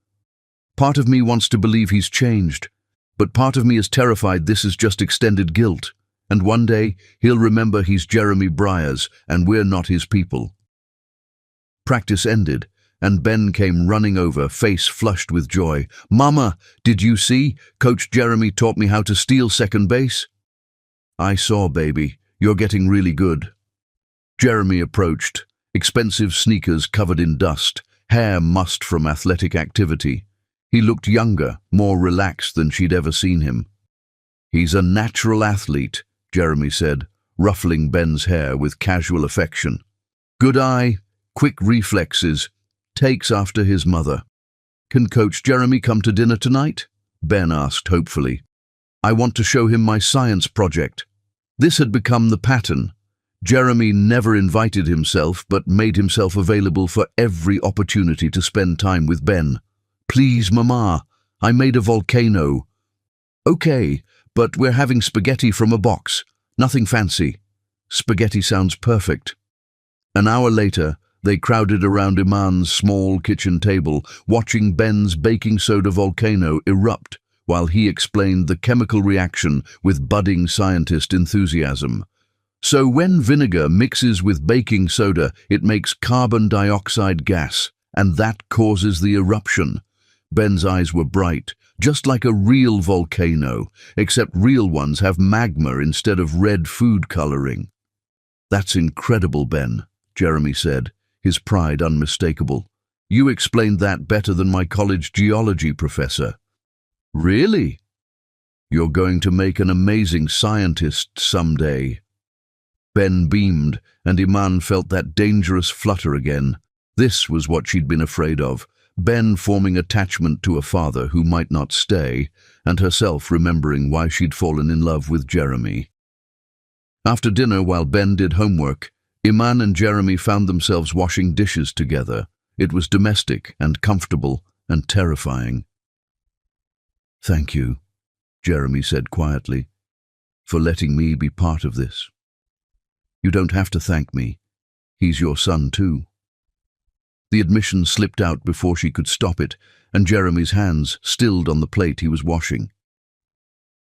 "Part of me wants to believe he's changed, but part of me is terrified this is just extended guilt, and one day he'll remember he's Jeremy Briers and we're not his people." Practice ended, and Ben came running over, face flushed with joy. "Mama, did you see? Coach Jeremy taught me how to steal second base." "I saw, baby. You're getting really good." Jeremy approached, expensive sneakers covered in dust, hair mussed from athletic activity. He looked younger, more relaxed than she'd ever seen him. "He's a natural athlete," Jeremy said, ruffling Ben's hair with casual affection. "Good eye, quick reflexes, takes after his mother." "Can Coach Jeremy come to dinner tonight?" Ben asked hopefully. "I want to show him my science project." This had become the pattern. Jeremy never invited himself, but made himself available for every opportunity to spend time with Ben. "Please, Mama, I made a volcano." "Okay, but we're having spaghetti from a box. Nothing fancy." "Spaghetti sounds perfect." An hour later, they crowded around Iman's small kitchen table, watching Ben's baking soda volcano erupt while he explained the chemical reaction with budding scientist enthusiasm. "So when vinegar mixes with baking soda, it makes carbon dioxide gas, and that causes the eruption." Ben's eyes were bright, just like a real volcano, except real ones have magma instead of red food coloring. That's incredible, Ben, Jeremy said, his pride unmistakable. You explained that better than my college geology professor. Really? You're going to make an amazing scientist someday. Ben beamed, and Iman felt that dangerous flutter again. This was what she'd been afraid of. Ben forming attachment to a father who might not stay, and herself remembering why she'd fallen in love with Jeremy. After dinner, while Ben did homework, Iman and Jeremy found themselves washing dishes together. It was domestic and comfortable and terrifying. "Thank you," Jeremy said quietly, "for letting me be part of this. You don't have to thank me. He's your son too." The admission slipped out before she could stop it, and Jeremy's hands stilled on the plate he was washing.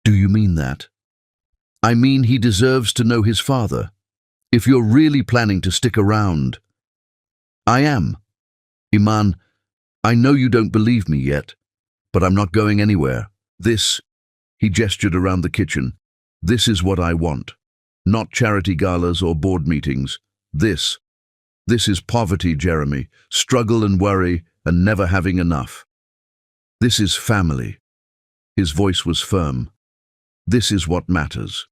"Do you mean that?" "I mean he deserves to know his father. If you're really planning to stick around..." "I am. Iman, I know you don't believe me yet, but I'm not going anywhere. This," he gestured around the kitchen, "this is what I want. Not charity galas or board meetings. This is poverty, Jeremy, struggle and worry and never having enough. This is family." His voice was firm. "This is what matters."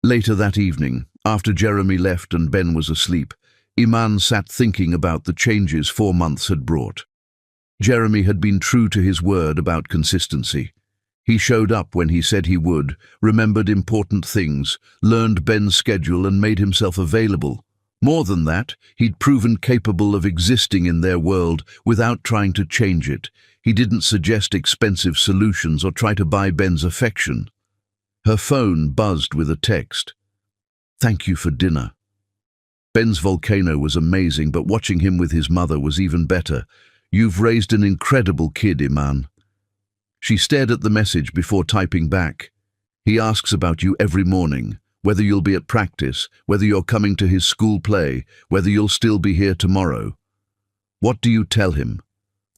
Later that evening, after Jeremy left and Ben was asleep, Iman sat thinking about the changes 4 months had brought. Jeremy had been true to his word about consistency. He showed up when he said he would, remembered important things, learned Ben's schedule and made himself available. More than that, he'd proven capable of existing in their world without trying to change it. He didn't suggest expensive solutions or try to buy Ben's affection. Her phone buzzed with a text. "Thank you for dinner." Ben's volcano was amazing, but watching him with his mother was even better. "You've raised an incredible kid, Iman." She stared at the message before typing back. "He asks about you every morning. Whether you'll be at practice, whether you're coming to his school play, whether you'll still be here tomorrow." "What do you tell him?"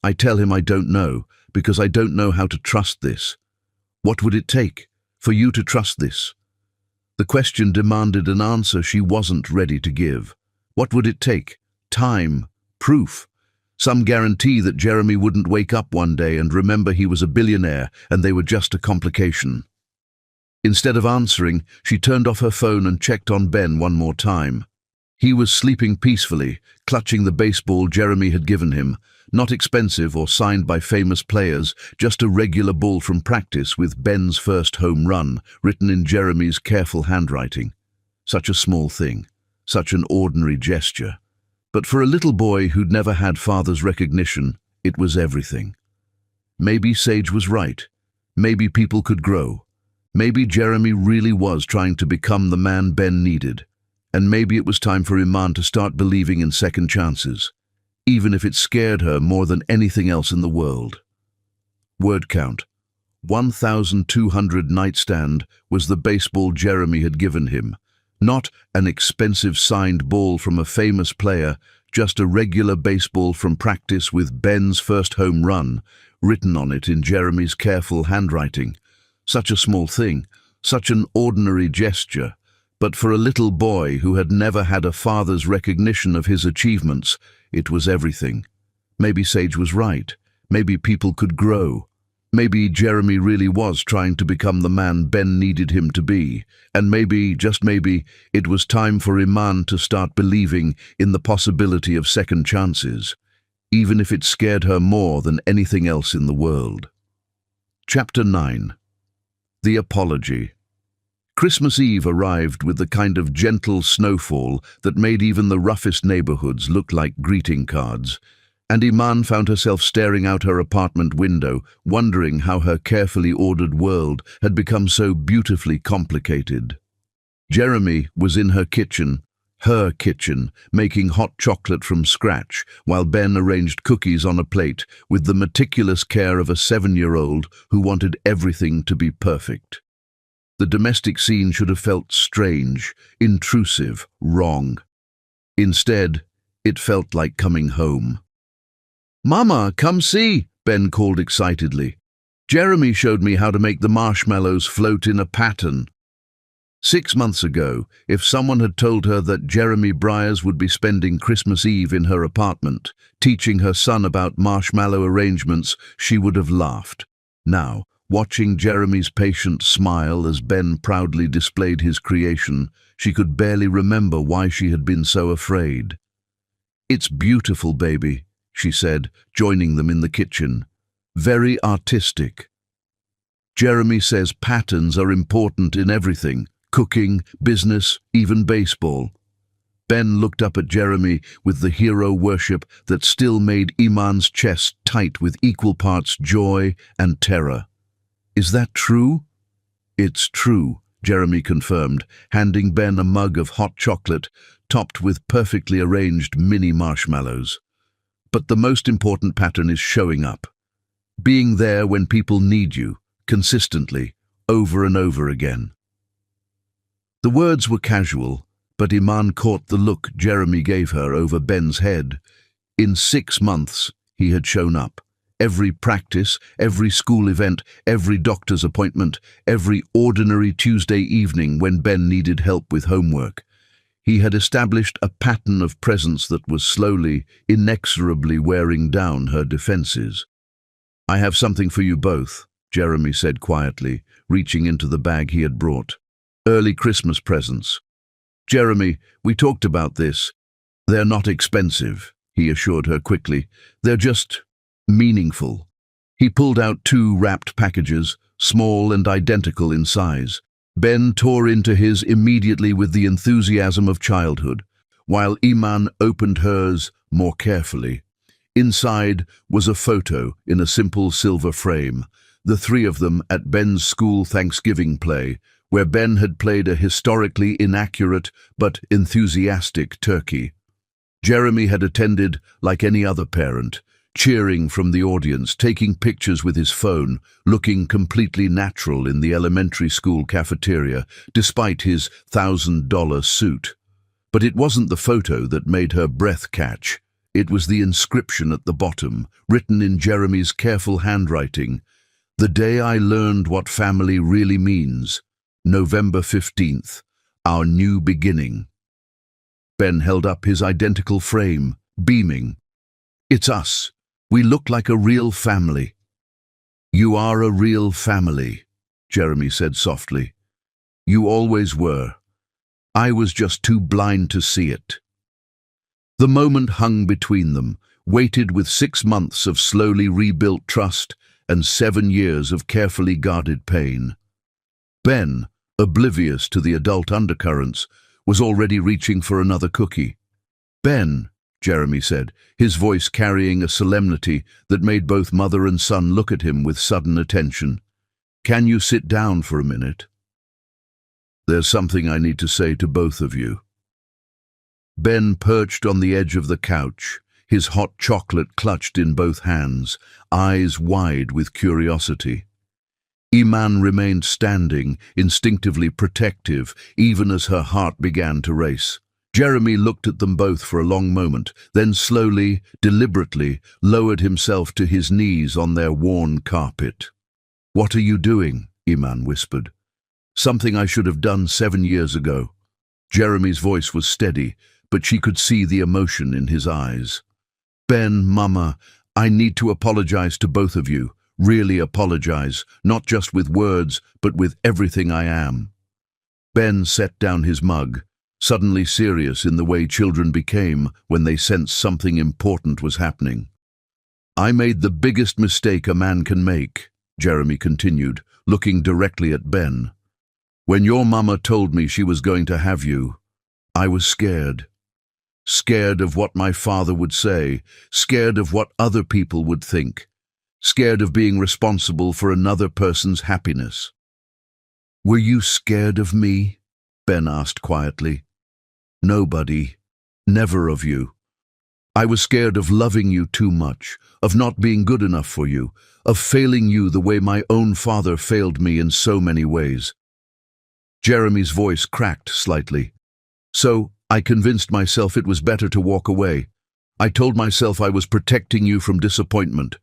"I tell him I don't know, because I don't know how to trust this." "What would it take for you to trust this?" The question demanded an answer she wasn't ready to give. What would it take? Time, proof, some guarantee that Jeremy wouldn't wake up one day and remember he was a billionaire and they were just a complication. Instead of answering, she turned off her phone and checked on Ben one more time. He was sleeping peacefully, clutching the baseball Jeremy had given him. Not expensive or signed by famous players, just a regular ball from practice with Ben's first home run, written in Jeremy's careful handwriting. Such a small thing, such an ordinary gesture. But for a little boy who'd never had father's recognition, it was everything. Maybe Sage was right. Maybe people could grow. Maybe Jeremy really was trying to become the man Ben needed. And maybe it was time for Iman to start believing in second chances, even if it scared her more than anything else in the world. Word count. 1,200 nightstand was the baseball Jeremy had given him. Not an expensive signed ball from a famous player, just a regular baseball from practice with Ben's first home run, written on it in Jeremy's careful handwriting. Such a small thing, such an ordinary gesture, but for a little boy who had never had a father's recognition of his achievements, it was everything. Maybe Sage was right. Maybe people could grow. Maybe Jeremy really was trying to become the man Ben needed him to be. And maybe, just maybe, it was time for Iman to start believing in the possibility of second chances, even if it scared her more than anything else in the world. Chapter 9. The Apology. Christmas Eve arrived with the kind of gentle snowfall that made even the roughest neighborhoods look like greeting cards, and Iman found herself staring out her apartment window, wondering how her carefully ordered world had become so beautifully complicated. Jeremy was in her kitchen, making hot chocolate from scratch, while Ben arranged cookies on a plate with the meticulous care of a 7-year-old who wanted everything to be perfect. The domestic scene should have felt strange, intrusive, wrong. Instead, it felt like coming home. "Mama, come see," Ben called excitedly. Jeremy showed me how to make the marshmallows float in a pattern. 6 months ago, if someone had told her that Jeremy Briers would be spending Christmas Eve in her apartment, teaching her son about marshmallow arrangements, she would have laughed. Now, watching Jeremy's patient smile as Ben proudly displayed his creation, she could barely remember why she had been so afraid. "It's beautiful, baby," she said, joining them in the kitchen. "Very artistic." Jeremy says patterns are important in everything: cooking, business, even baseball. Ben looked up at Jeremy with the hero worship that still made Iman's chest tight with equal parts joy and terror. "Is that true?" "It's true," Jeremy confirmed, handing Ben a mug of hot chocolate topped with perfectly arranged mini marshmallows. "But the most important pattern is showing up. Being there when people need you, consistently, over and over again." The words were casual, but Iman caught the look Jeremy gave her over Ben's head. In 6 months, he had shown up. Every practice, every school event, every doctor's appointment, every ordinary Tuesday evening when Ben needed help with homework. He had established a pattern of presence that was slowly, inexorably wearing down her defenses. "I have something for you both," Jeremy said quietly, reaching into the bag he had brought. "Early Christmas presents." "Jeremy, we talked about this. They're not expensive," he assured her quickly. "They're just meaningful." He pulled out 2 wrapped packages, small and identical in size. Ben tore into his immediately with the enthusiasm of childhood, while Iman opened hers more carefully. Inside was a photo in a simple silver frame, the 3 of them at Ben's school Thanksgiving play, where Ben had played a historically inaccurate but enthusiastic turkey. Jeremy had attended like any other parent, cheering from the audience, taking pictures with his phone, looking completely natural in the elementary school cafeteria, despite his $1,000 suit. But it wasn't the photo that made her breath catch. It was the inscription at the bottom, written in Jeremy's careful handwriting. "The day I learned what family really means. November 15th, our new beginning." Ben held up his identical frame, beaming. "It's us. We look like a real family." "You are a real family," Jeremy said softly. "You always were. I was just too blind to see it." The moment hung between them, weighted with 6 months of slowly rebuilt trust and 7 years of carefully guarded pain. Ben, oblivious to the adult undercurrents, was already reaching for another cookie. "Ben," Jeremy said, his voice carrying a solemnity that made both mother and son look at him with sudden attention. "Can you sit down for a minute? There's something I need to say to both of you." Ben perched on the edge of the couch, his hot chocolate clutched in both hands, eyes wide with curiosity. Iman remained standing, instinctively protective, even as her heart began to race. Jeremy looked at them both for a long moment, then slowly, deliberately, lowered himself to his knees on their worn carpet. "What are you doing?" Iman whispered. "Something I should have done 7 years ago." Jeremy's voice was steady, but she could see the emotion in his eyes. "Ben, Mama, I need to apologize to both of you. Really apologize, not just with words, but with everything I am." Ben set down his mug, suddenly serious in the way children became when they sensed something important was happening. "I made the biggest mistake a man can make," Jeremy continued, looking directly at Ben. "When your mama told me she was going to have you, I was scared. Scared of what my father would say, scared of what other people would think, scared of being responsible for another person's happiness." "Were you scared of me?" Ben asked quietly. "Nobody. Never of you. I was scared of loving you too much, of not being good enough for you, of failing you the way my own father failed me in so many ways." Jeremy's voice cracked slightly. "So I convinced myself it was better to walk away. I told myself I was protecting you from disappointment.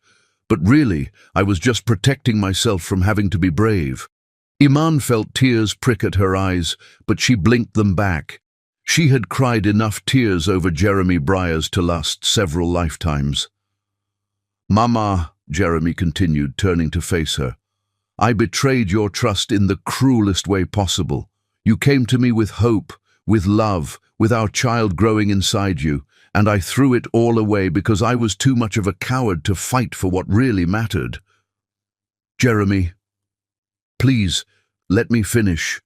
But really, I was just protecting myself from having to be brave. Iman felt tears prick at her eyes, but she blinked them back. She had cried enough tears over Jeremy Briers to last several lifetimes. "Mama," Jeremy continued, turning to face her, "I betrayed your trust in the cruelest way possible. You came to me with hope, with love, with our child growing inside you, and I threw it all away because I was too much of a coward to fight for what really mattered. Jeremy, please, let me finish."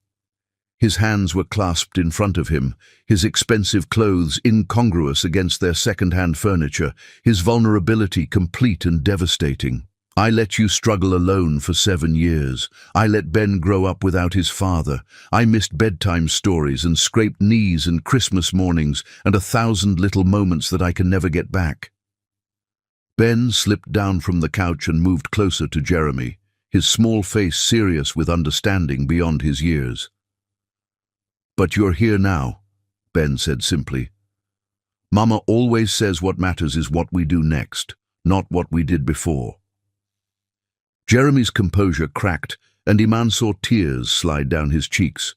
His hands were clasped in front of him, his expensive clothes incongruous against their second-hand furniture, his vulnerability complete and devastating. "I let you struggle alone for 7 years. I let Ben grow up without his father. I missed bedtime stories and scraped knees and Christmas mornings and 1,000 little moments that I can never get back." Ben slipped down from the couch and moved closer to Jeremy, his small face serious with understanding beyond his years. "But you're here now," Ben said simply. "Mama always says what matters is what we do next, not what we did before." Jeremy's composure cracked, and Iman saw tears slide down his cheeks.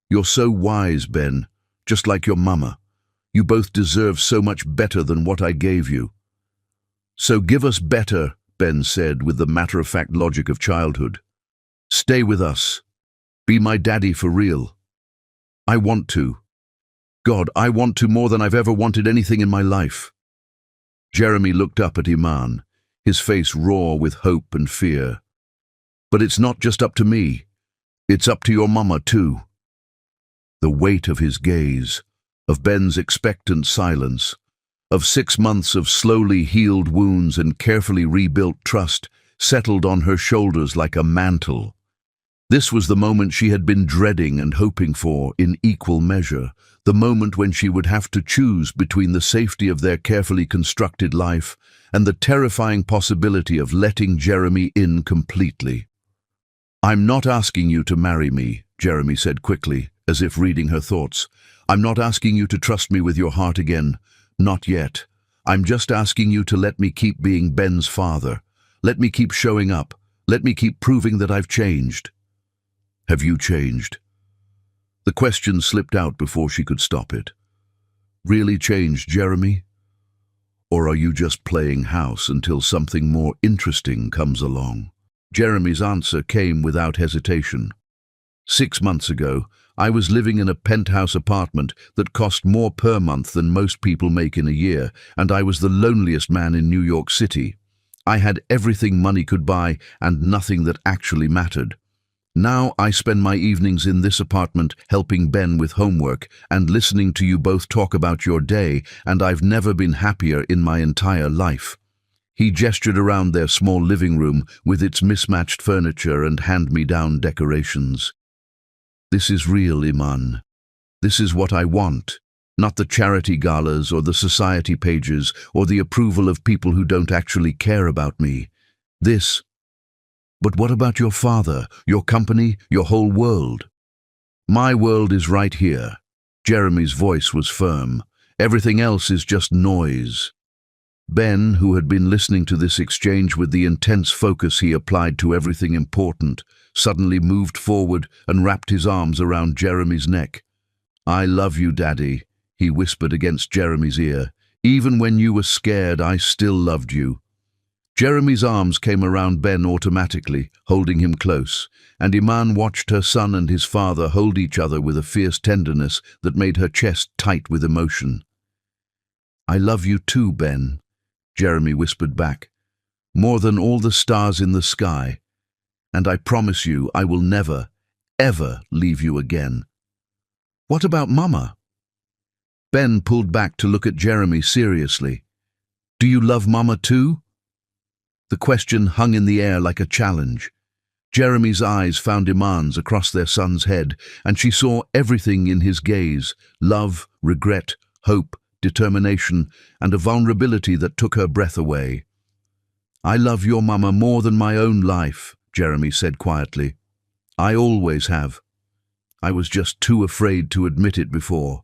"You're so wise, Ben, just like your mama. You both deserve so much better than what I gave you." "So give us better," Ben said with the matter-of-fact logic of childhood. "Stay with us. Be my daddy for real." "I want to. God, I want to more than I've ever wanted anything in my life." Jeremy looked up at Iman, his face raw with hope and fear. "But it's not just up to me. It's up to your mama too." The weight of his gaze, of Ben's expectant silence, of 6 months of slowly healed wounds and carefully rebuilt trust, settled on her shoulders like a mantle. This was the moment she had been dreading and hoping for in equal measure, the moment when she would have to choose between the safety of their carefully constructed life and the terrifying possibility of letting Jeremy in completely. "I'm not asking you to marry me," Jeremy said quickly, as if reading her thoughts. "I'm not asking you to trust me with your heart again. Not yet. I'm just asking you to let me keep being Ben's father. Let me keep showing up. Let me keep proving that I've changed." "Have you changed?" The question slipped out before she could stop it. "Really changed, Jeremy? Or are you just playing house until something more interesting comes along?" Jeremy's answer came without hesitation. 6 months ago, I was living in a penthouse apartment that cost more per month than most people make in a year, and I was the loneliest man in New York City. I had everything money could buy and nothing that actually mattered. Now I spend my evenings in this apartment helping Ben with homework and listening to you both talk about your day, and I've never been happier in my entire life." He gestured around their small living room with its mismatched furniture and hand-me-down decorations. "This is real, Iman. This is what I want, not the charity galas or the society pages or the approval of people who don't actually care about me. This. But what about your father, your company, your whole world?" "My world is right here." Jeremy's voice was firm. "Everything else is just noise." Ben, who had been listening to this exchange with the intense focus he applied to everything important, suddenly moved forward and wrapped his arms around Jeremy's neck. "I love you, Daddy," he whispered against Jeremy's ear. "Even when you were scared, I still loved you." Jeremy's arms came around Ben automatically, holding him close, and Iman watched her son and his father hold each other with a fierce tenderness that made her chest tight with emotion. "I love you too, Ben," Jeremy whispered back, "more than all the stars in the sky, and I promise you I will never, ever leave you again." "What about Mama?" Ben pulled back to look at Jeremy seriously. "Do you love Mama too?" The question hung in the air like a challenge. Jeremy's eyes found Iman's across their son's head, and she saw everything in his gaze: love, regret, hope, determination, and a vulnerability that took her breath away. "I love your mama more than my own life," Jeremy said quietly. "I always have. I was just too afraid to admit it before."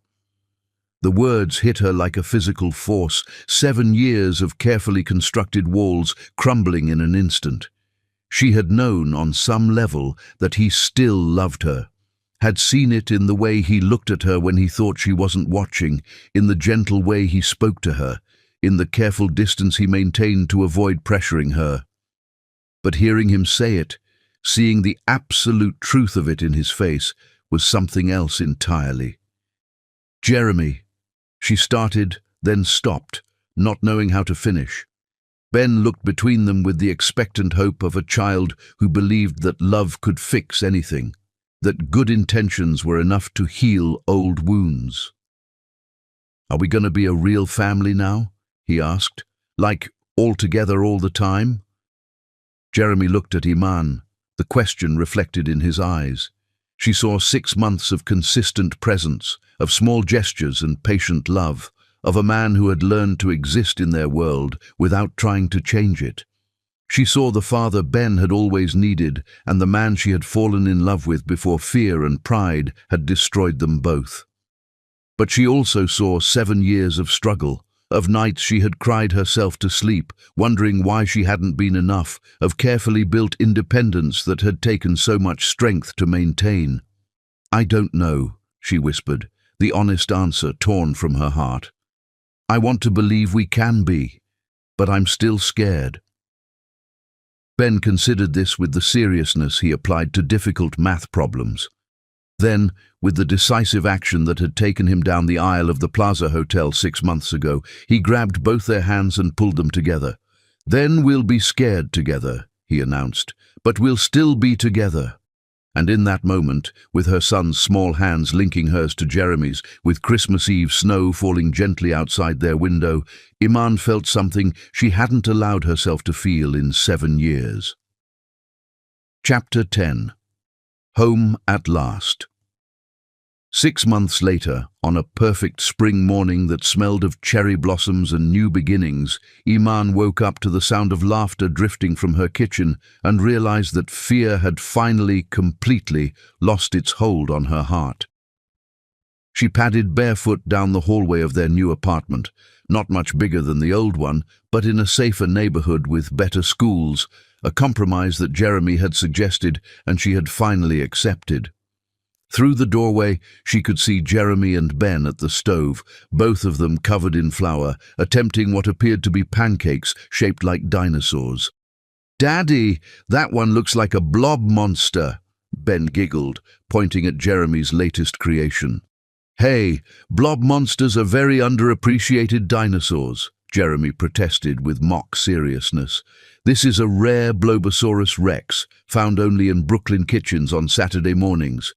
The words hit her like a physical force, 7 years of carefully constructed walls crumbling in an instant. She had known on some level that he still loved her, had seen it in the way he looked at her when he thought she wasn't watching, in the gentle way he spoke to her, in the careful distance he maintained to avoid pressuring her. But hearing him say it, seeing the absolute truth of it in his face, was something else entirely. "Jeremy," she started, then stopped, not knowing how to finish. Ben looked between them with the expectant hope of a child who believed that love could fix anything, that good intentions were enough to heal old wounds. "Are we going to be a real family now?" he asked. "Like, all together all the time?" Jeremy looked at Iman, the question reflected in his eyes. She saw 6 months of consistent presence, of small gestures and patient love, of a man who had learned to exist in their world without trying to change it. She saw the father Ben had always needed and the man she had fallen in love with before fear and pride had destroyed them both. But she also saw 7 years of struggle, of nights she had cried herself to sleep, wondering why she hadn't been enough, of carefully built independence that had taken so much strength to maintain. "I don't know," she whispered, the honest answer torn from her heart. "I want to believe we can be, but I'm still scared." Ben considered this with the seriousness he applied to difficult math problems. Then, with the decisive action that had taken him down the aisle of the Plaza Hotel 6 months ago, he grabbed both their hands and pulled them together. "Then we'll be scared together," he announced, "but we'll still be together." And in that moment, with her son's small hands linking hers to Jeremy's, with Christmas Eve snow falling gently outside their window, Iman felt something she hadn't allowed herself to feel in 7 years. Chapter 10. Home at last. 6 months later, on a perfect spring morning that smelled of cherry blossoms and new beginnings, Iman woke up to the sound of laughter drifting from her kitchen and realized that fear had finally, completely lost its hold on her heart. She padded barefoot down the hallway of their new apartment, not much bigger than the old one, but in a safer neighborhood with better schools, a compromise that Jeremy had suggested and she had finally accepted. Through the doorway, she could see Jeremy and Ben at the stove, both of them covered in flour, attempting what appeared to be pancakes shaped like dinosaurs. "Daddy, that one looks like a blob monster," Ben giggled, pointing at Jeremy's latest creation. "Hey, blob monsters are very underappreciated dinosaurs," Jeremy protested with mock seriousness. "This is a rare Blobosaurus rex, found only in Brooklyn kitchens on Saturday mornings.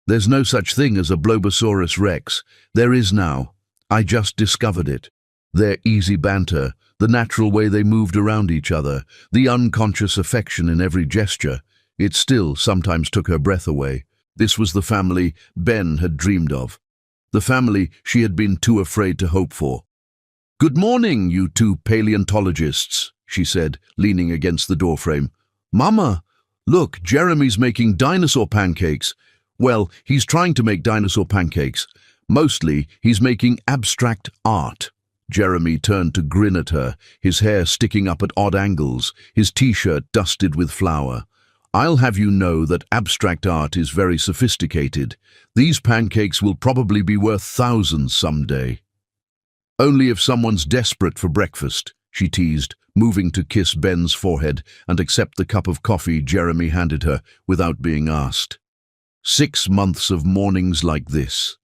There's no such thing as a Blobosaurus rex. There is now. I just discovered it." Their easy banter, the natural way they moved around each other, the unconscious affection in every gesture, it still sometimes took her breath away. This was the family Ben had dreamed of. The family she had been too afraid to hope for. "Good morning, you two paleontologists," she said, leaning against the doorframe. "Mama, look, Jeremy's making dinosaur pancakes." "Well, he's trying to make dinosaur pancakes. Mostly, he's making abstract art." Jeremy turned to grin at her, his hair sticking up at odd angles, his t-shirt dusted with flour. "I'll have you know that abstract art is very sophisticated. These pancakes will probably be worth thousands someday." "Only if someone's desperate for breakfast," she teased, moving to kiss Ben's forehead and accept the cup of coffee Jeremy handed her without being asked. 6 months of mornings like this.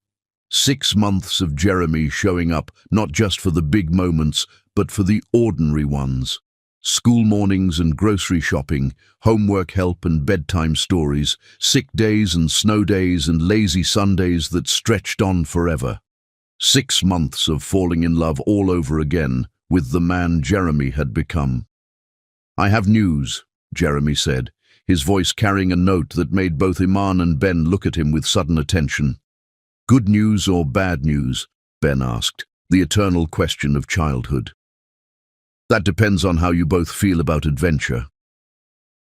6 months of Jeremy showing up not just for the big moments, but for the ordinary ones. School mornings and grocery shopping, homework help and bedtime stories, sick days and snow days and lazy Sundays that stretched on forever. 6 months of falling in love all over again with the man Jeremy had become. "I have news," Jeremy said, his voice carrying a note that made both Iman and Ben look at him with sudden attention. "Good news or bad news?" Ben asked, the eternal question of childhood. "That depends on how you both feel about adventure."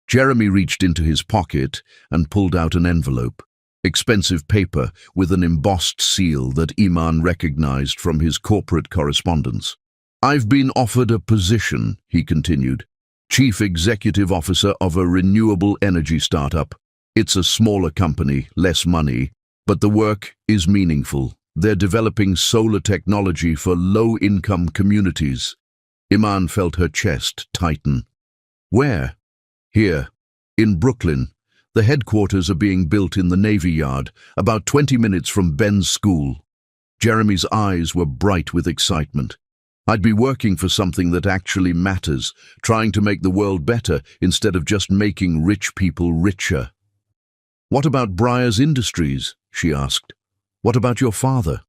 Jeremy reached into his pocket and pulled out an envelope. expensive paper with an embossed seal that Iman recognized from his corporate correspondence. "I've been offered a position," he continued, "Chief Executive Officer of a renewable energy startup. It's a smaller company, less money, but the work is meaningful. They're developing solar technology for low-income communities." Iman felt her chest tighten. "Where?" "Here, in Brooklyn. The headquarters are being built in the Navy Yard, about 20 minutes from Ben's school." Jeremy's eyes were bright with excitement. "I'd be working for something that actually matters, trying to make the world better instead of just making rich people richer." "What about Breyer's Industries?" she asked. "What about your father?"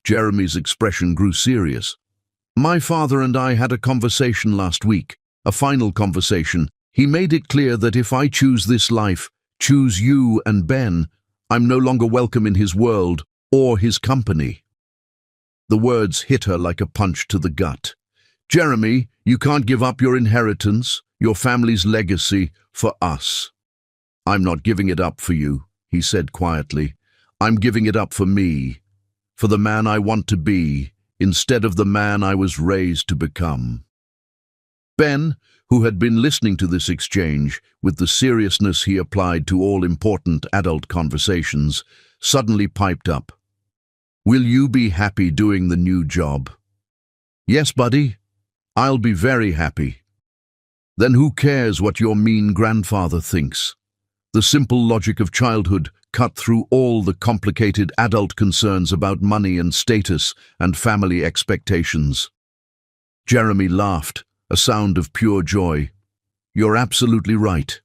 Jeremy's expression grew serious. "My father and I had a conversation last week, a final conversation. He made it clear that if I choose this life, choose you and Ben, I'm no longer welcome in his world or his company." The words hit her like a punch to the gut. "Jeremy, you can't give up your inheritance, your family's legacy, for us." "I'm not giving it up for you," he said quietly. "I'm giving it up for me, for the man I want to be, instead of the man I was raised to become." Ben, who had been listening to this exchange with the seriousness he applied to all important adult conversations, suddenly piped up. "Will you be happy doing the new job?" "Yes, buddy. I'll be very happy." "Then who cares what your mean grandfather thinks?" The simple logic of childhood cut through all the complicated adult concerns about money and status and family expectations. Jeremy laughed, a sound of pure joy. "You're absolutely right.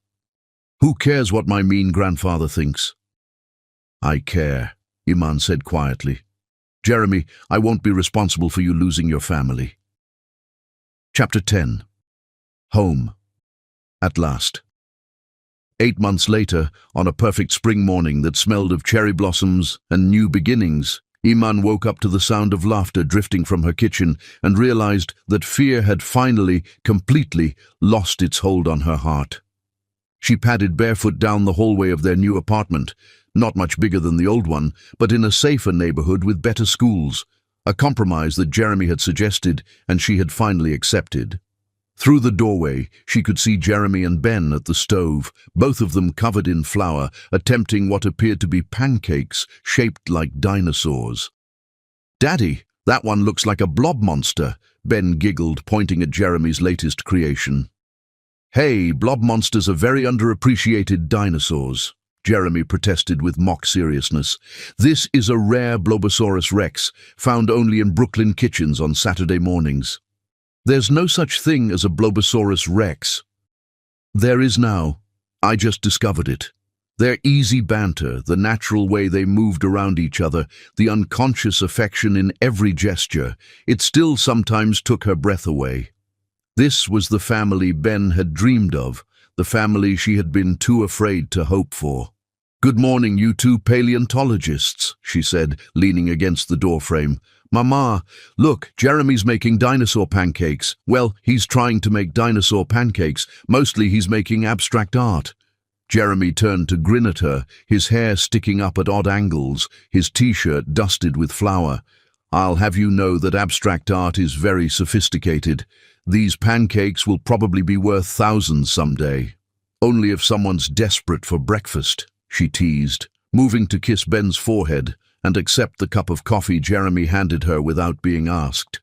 Who cares what my mean grandfather thinks?" "I care," Iman said quietly. "Jeremy, I won't be responsible for you losing your family." Chapter 10. Home. At last. 8 months later, on a perfect spring morning that smelled of cherry blossoms and new beginnings, Iman woke up to the sound of laughter drifting from her kitchen and realized that fear had finally, completely lost its hold on her heart. She padded barefoot down the hallway of their new apartment, not much bigger than the old one, but in a safer neighborhood with better schools, a compromise that Jeremy had suggested and she had finally accepted. Through the doorway, she could see Jeremy and Ben at the stove, both of them covered in flour, attempting what appeared to be pancakes shaped like dinosaurs. "Daddy, that one looks like a blob monster," Ben giggled, pointing at Jeremy's latest creation. "Hey, blob monsters are very underappreciated dinosaurs," Jeremy protested with mock seriousness. "This is a rare Blobosaurus rex, found only in Brooklyn kitchens on Saturday mornings." "There's no such thing as a Blobosaurus rex." "There is now. I just discovered it. Their easy banter, the natural way they moved around each other, the unconscious affection in every gesture, it still sometimes took her breath away. This was the family Ben had dreamed of, the family she had been too afraid to hope for. "Good morning, you two paleontologists," she said, leaning against the doorframe. "Mama, look, Jeremy's making dinosaur pancakes. Well, he's trying to make dinosaur pancakes. Mostly he's making abstract art." Jeremy turned to grin at her, his hair sticking up at odd angles, his t-shirt dusted with flour. "I'll have you know that abstract art is very sophisticated. These pancakes will probably be worth thousands someday. Only if someone's desperate for breakfast," she teased, moving to kiss Ben's forehead and accept the cup of coffee Jeremy handed her without being asked.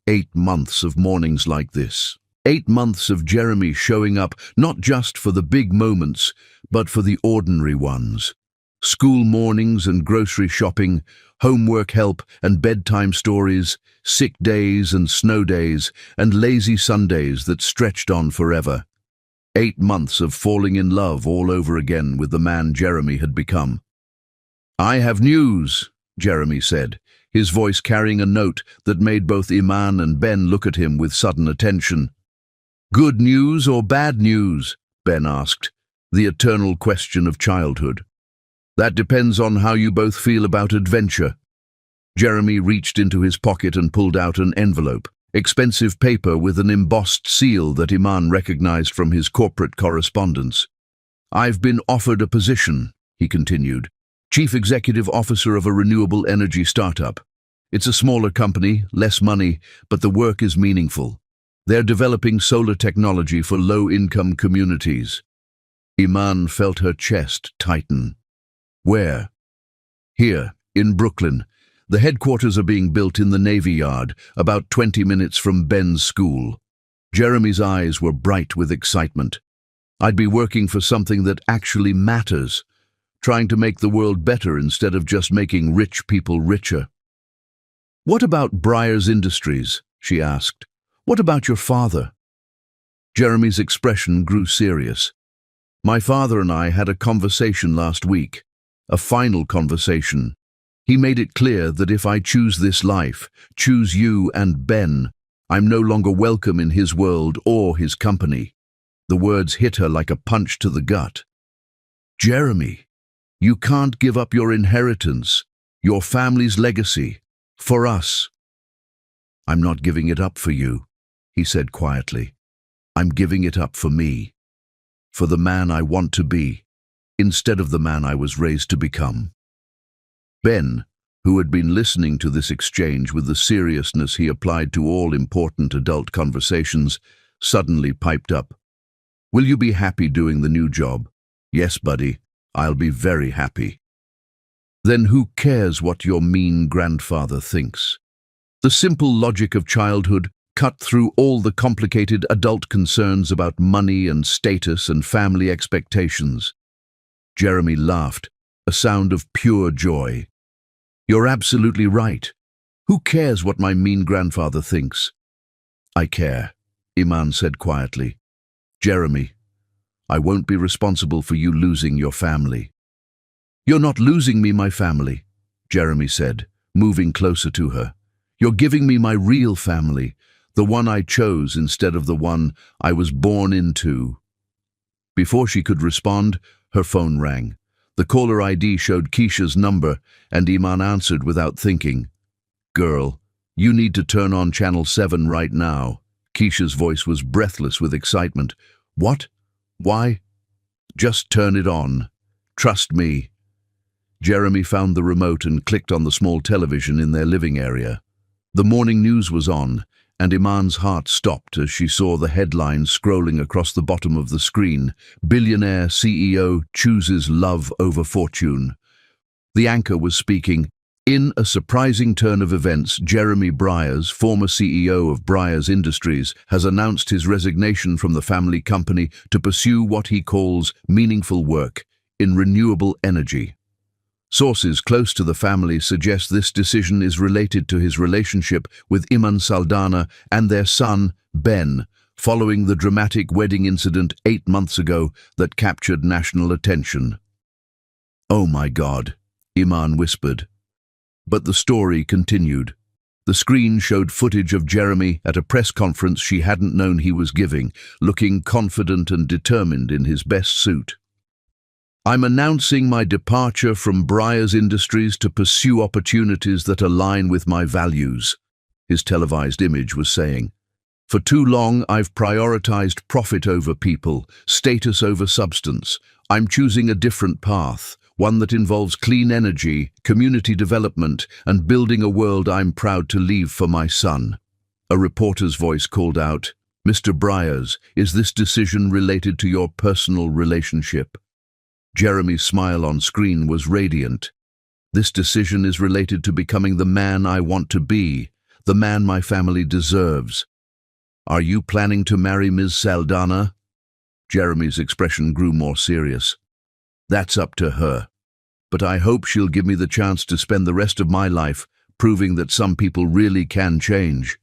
8 months of mornings like this. 8 months of Jeremy showing up not just for the big moments, but for the ordinary ones. School mornings and grocery shopping, homework help and bedtime stories, sick days and snow days, and lazy Sundays that stretched on forever. 8 months of falling in love all over again with the man Jeremy had become. "I have news," Jeremy said, his voice carrying a note that made both Iman and Ben look at him with sudden attention. "Good news or bad news?" Ben asked, the eternal question of childhood. "That depends on how you both feel about adventure." Jeremy reached into his pocket and pulled out an envelope, expensive paper with an embossed seal that Iman recognized from his corporate correspondence. "I've been offered a position," he continued, Chief Executive Officer of a renewable energy startup. It's a smaller company, less money, but the work is meaningful. They're developing solar technology for low-income communities. Iman felt her chest tighten. Where? Here, in Brooklyn. The headquarters are being built in the Navy Yard, about 20 minutes from Ben's school. Jeremy's eyes were bright with excitement. I'd be working for something that actually matters, trying to make the world better instead of just making rich people richer. What about Breyers Industries? She asked. What about your father? Jeremy's expression grew serious. My father and I had a conversation last week, a final conversation. He made it clear that if I choose this life, choose you and Ben, I'm no longer welcome in his world or his company. The words hit her like a punch to the gut. Jeremy, you can't give up your inheritance, your family's legacy, for us. I'm not giving it up for you, he said quietly. I'm giving it up for me, for the man I want to be, instead of the man I was raised to become. Ben, who had been listening to this exchange with the seriousness he applied to all important adult conversations, suddenly piped up. Will you be happy doing the new job? Yes, buddy, I'll be very happy. Then who cares what your mean grandfather thinks? The simple logic of childhood cut through all the complicated adult concerns about money and status and family expectations. Jeremy laughed, a sound of pure joy. You're absolutely right. Who cares what my mean grandfather thinks? I care, Iman said quietly. Jeremy, I won't be responsible for you losing your family. You're not losing me my family, Jeremy said, moving closer to her. You're giving me my real family, the one I chose instead of the one I was born into. Before she could respond, her phone rang. The caller ID showed Keisha's number, and Iman answered without thinking. Girl, you need to turn on Channel 7 right now. Keisha's voice was breathless with excitement. What? Why? Just turn it on. Trust me. Jeremy found the remote and clicked on the small television in their living area. The morning news was on, and Iman's heart stopped as she saw the headline scrolling across the bottom of the screen. Billionaire CEO chooses love over fortune. The anchor was speaking. In a surprising turn of events, Jeremy Breyers, former CEO of Breyers Industries, has announced his resignation from the family company to pursue what he calls meaningful work in renewable energy. Sources close to the family suggest this decision is related to his relationship with Iman Saldana and their son, Ben, following the dramatic wedding incident 8 months ago that captured national attention. Oh my God, Iman whispered. But the story continued. The screen showed footage of Jeremy at a press conference she hadn't known he was giving, looking confident and determined in his best suit. I'm announcing my departure from Breyers Industries to pursue opportunities that align with my values, his televised image was saying. For too long, I've prioritized profit over people, status over substance. I'm choosing a different path, one that involves clean energy, community development, and building a world I'm proud to leave for my son. A reporter's voice called out, Mr. Breyers, is this decision related to your personal relationship? Jeremy's smile on screen was radiant. This decision is related to becoming the man I want to be, the man my family deserves. Are you planning to marry Ms. Saldana? Jeremy's expression grew more serious. That's up to her. But I hope she'll give me the chance to spend the rest of my life proving that some people really can change.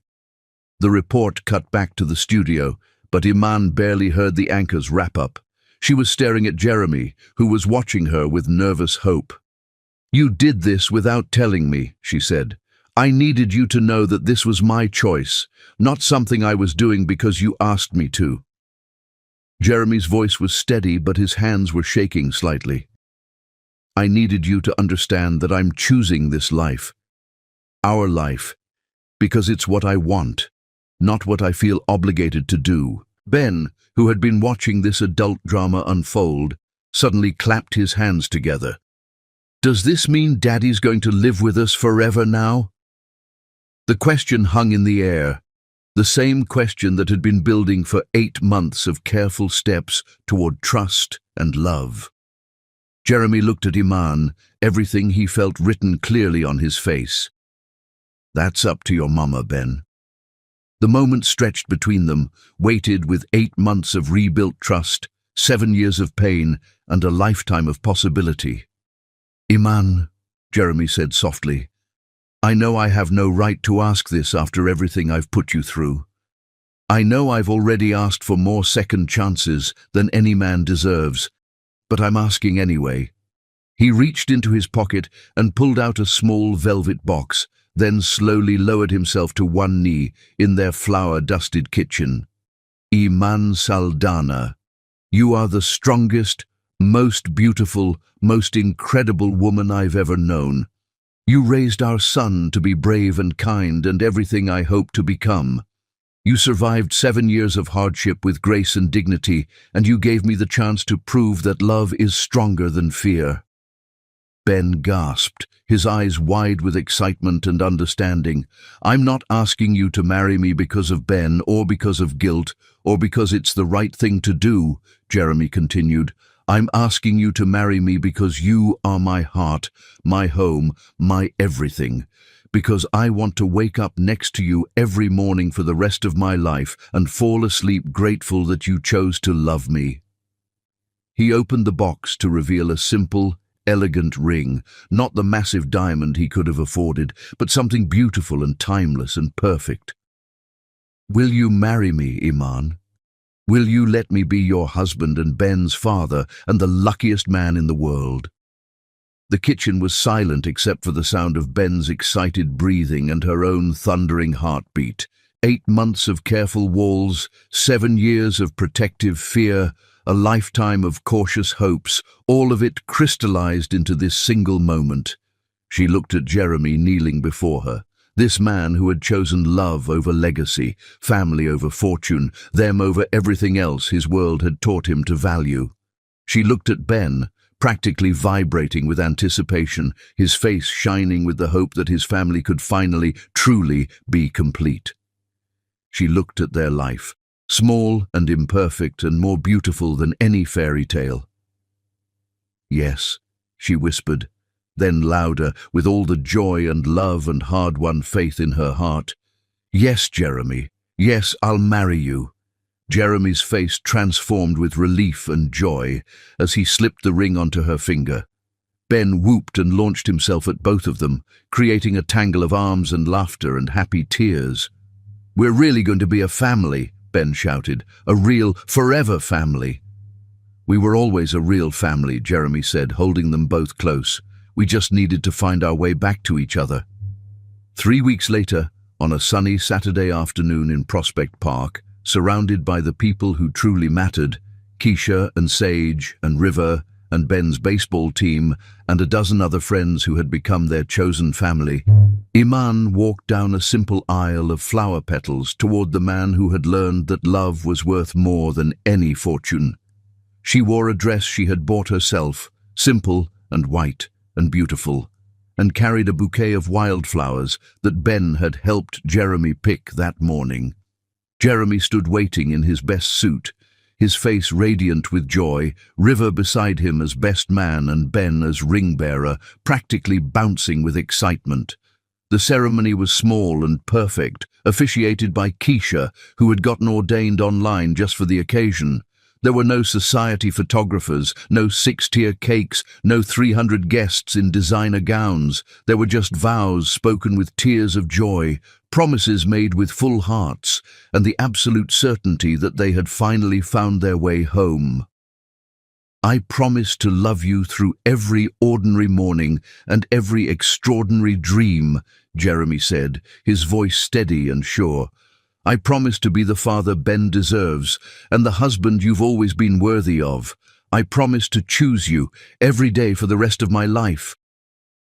The report cut back to the studio, but Iman barely heard the anchor's wrap-up. She was staring at Jeremy, who was watching her with nervous hope. You did this without telling me, she said. I needed you to know that this was my choice, not something I was doing because you asked me to. Jeremy's voice was steady, but his hands were shaking slightly. I needed you to understand that I'm choosing this life, our life, because it's what I want, not what I feel obligated to do. Ben, who had been watching this adult drama unfold, suddenly clapped his hands together. Does this mean Daddy's going to live with us forever now? The question hung in the air, the same question that had been building for 8 months of careful steps toward trust and love. Jeremy looked at Iman, everything he felt written clearly on his face. That's up to your mama, Ben. The moment stretched between them, weighted with 8 months of rebuilt trust, 7 years of pain, and a lifetime of possibility. Iman, Jeremy said softly, I know I have no right to ask this after everything I've put you through. I know I've already asked for more second chances than any man deserves, but I'm asking anyway. He reached into his pocket and pulled out a small velvet box, then slowly lowered himself to one knee in their flour-dusted kitchen. Iman Saldana, you are the strongest, most beautiful, most incredible woman I've ever known. You raised our son to be brave and kind and everything I hope to become. You survived 7 years of hardship with grace and dignity, and you gave me the chance to prove that love is stronger than fear. Ben gasped, his eyes wide with excitement and understanding. I'm not asking you to marry me because of Ben, or because of guilt, or because it's the right thing to do, Jeremy continued. I'm asking you to marry me because you are my heart, my home, my everything. Because I want to wake up next to you every morning for the rest of my life and fall asleep grateful that you chose to love me. He opened the box to reveal a simple, elegant ring, not the massive diamond he could have afforded, but something beautiful and timeless and perfect. Will you marry me, Iman? Will you let me be your husband and Ben's father and the luckiest man in the world? The kitchen was silent except for the sound of Ben's excited breathing and her own thundering heartbeat. 8 months of careful walls, 7 years of protective fear, a lifetime of cautious hopes, all of it crystallized into this single moment. She looked at Jeremy kneeling before her. This man who had chosen love over legacy, family over fortune, them over everything else his world had taught him to value. She looked at Ben, practically vibrating with anticipation, his face shining with the hope that his family could finally, truly be complete. She looked at their life, small and imperfect and more beautiful than any fairy tale. Yes, she whispered, then louder, with all the joy and love and hard-won faith in her heart. Yes, Jeremy. Yes, I'll marry you. Jeremy's face transformed with relief and joy as he slipped the ring onto her finger. Ben whooped and launched himself at both of them, creating a tangle of arms and laughter and happy tears. We're really going to be a family, Ben shouted. A real, forever family. We were always a real family, Jeremy said, holding them both close. We just needed to find our way back to each other. 3 weeks later, on a sunny Saturday afternoon in Prospect Park, surrounded by the people who truly mattered, Keisha and Sage and River and Ben's baseball team and a dozen other friends who had become their chosen family, Iman walked down a simple aisle of flower petals toward the man who had learned that love was worth more than any fortune. She wore a dress she had bought herself, simple and white and beautiful, and carried a bouquet of wildflowers that Ben had helped Jeremy pick that morning. Jeremy stood waiting in his best suit, his face radiant with joy, River beside him as best man and Ben as ring-bearer, practically bouncing with excitement. The ceremony was small and perfect, officiated by Keisha, who had gotten ordained online just for the occasion. There were no society photographers, no 6-tier cakes, no 300 guests in designer gowns. There were just vows spoken with tears of joy, promises made with full hearts, and the absolute certainty that they had finally found their way home. I promise to love you through every ordinary morning and every extraordinary dream, Jeremy said, his voice steady and sure. I promise to be the father Ben deserves and the husband you've always been worthy of. I promise to choose you every day for the rest of my life.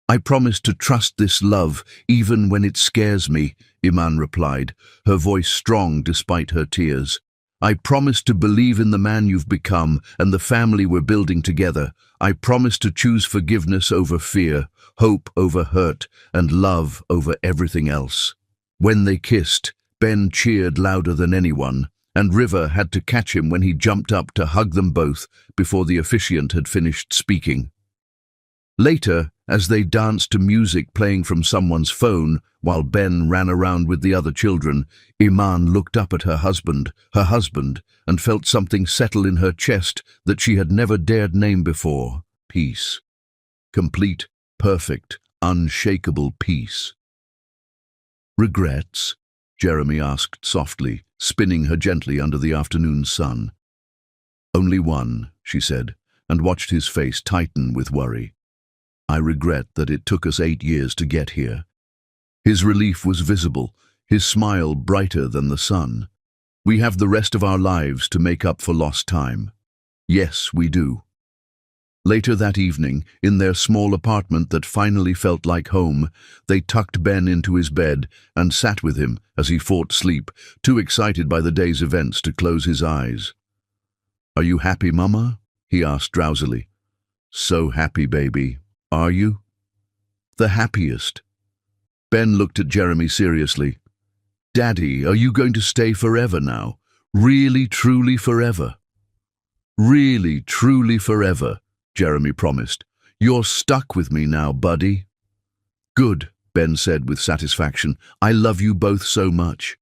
I promise to trust this love even when it scares me, Iman replied, her voice strong despite her tears. I promise to believe in the man you've become and the family we're building together. I promise to choose forgiveness over fear, hope over hurt, and love over everything else." When they kissed, Ben cheered louder than anyone, and River had to catch him when he jumped up to hug them both before the officiant had finished speaking. Later, as they danced to music playing from someone's phone while Ben ran around with the other children, Iman looked up at her husband, and felt something settle in her chest that she had never dared name before. Peace. Complete, perfect, unshakable peace. "Regrets?" Jeremy asked softly, spinning her gently under the afternoon sun. "Only one," she said, and watched his face tighten with worry. "I regret that it took us 8 years to get here." His relief was visible, his smile brighter than the sun. "We have the rest of our lives to make up for lost time." "Yes, we do." Later that evening, in their small apartment that finally felt like home, they tucked Ben into his bed and sat with him as he fought sleep, too excited by the day's events to close his eyes. "Are you happy, Mama?" he asked drowsily. "So happy, baby. Are you?" "The happiest." Ben looked at Jeremy seriously. "Daddy, are you going to stay forever now? Really, truly forever?" "Really, truly forever," Jeremy promised. "You're stuck with me now, buddy." "Good," Ben said with satisfaction. "I love you both so much."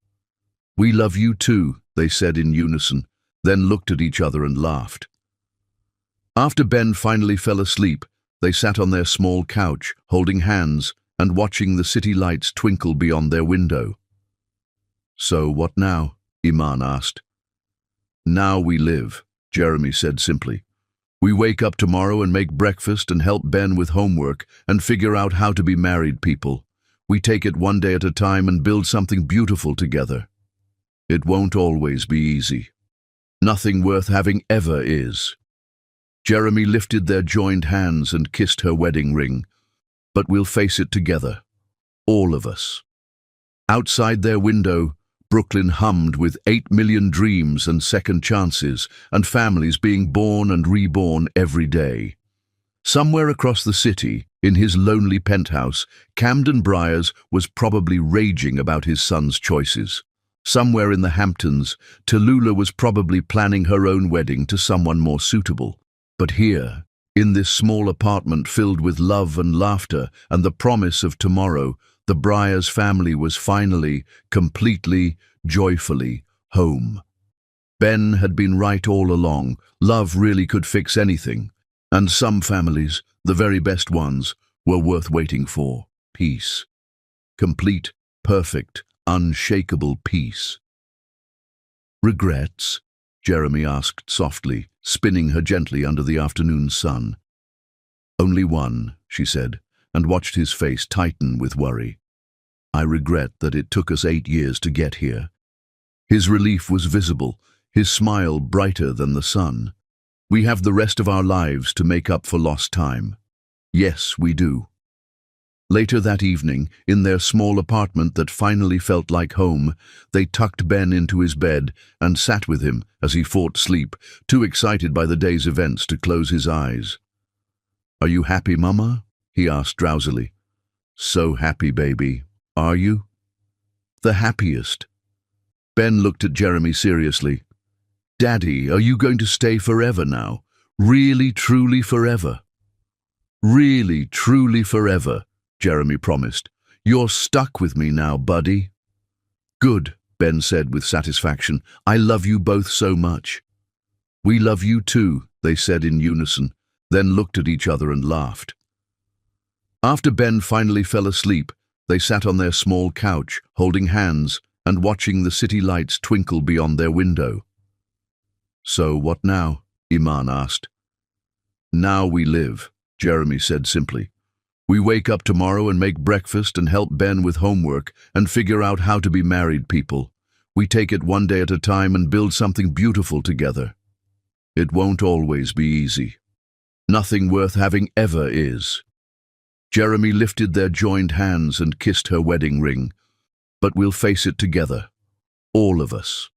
"We love you too," they said in unison, then looked at each other and laughed. After Ben finally fell asleep, they sat on their small couch, holding hands and watching the city lights twinkle beyond their window. "So what now?" Iman asked. "Now we live," Jeremy said simply. "We wake up tomorrow and make breakfast and help Ben with homework and figure out how to be married people. We take it one day at a time and build something beautiful together. It won't always be easy. Nothing worth having ever is." Jeremy lifted their joined hands and kissed her wedding ring. "But we'll face it together. All of us." Outside their window, Brooklyn hummed with 8 million dreams and second chances, and families being born and reborn every day. Somewhere across the city, in his lonely penthouse, Camden Briars was probably raging about his son's choices. Somewhere in the Hamptons, Tallulah was probably planning her own wedding to someone more suitable. But here, in this small apartment filled with love and laughter and the promise of tomorrow, the Briars family was finally, completely, joyfully home. Ben had been right all along. Love really could fix anything. And some families, the very best ones, were worth waiting for. Peace. Complete, perfect, unshakable peace. "Regrets?" Jeremy asked softly, spinning her gently under the afternoon sun. "Only one," she said, and watched his face tighten with worry. "I regret that it took us 8 years to get here." His relief was visible, his smile brighter than the sun. "We have the rest of our lives to make up for lost time." "Yes, we do." Later that evening, in their small apartment that finally felt like home, they tucked Ben into his bed and sat with him as he fought sleep, too excited by the day's events to close his eyes. "Are you happy, Mama?" he asked drowsily. "So happy, baby. Are you?" "The happiest." Ben looked at Jeremy seriously. "Daddy, are you going to stay forever now? Really, truly forever?" "Really, truly forever," Jeremy promised. "You're stuck with me now, buddy." "Good," Ben said with satisfaction. "I love you both so much." "We love you too," they said in unison, then looked at each other and laughed. After Ben finally fell asleep, they sat on their small couch, holding hands and watching the city lights twinkle beyond their window. "So what now?" Iman asked. "Now we live," Jeremy said simply. "We wake up tomorrow and make breakfast and help Ben with homework and figure out how to be married people. We take it one day at a time and build something beautiful together. It won't always be easy. Nothing worth having ever is." Jeremy lifted their joined hands and kissed her wedding ring. "But we'll face it together. All of us."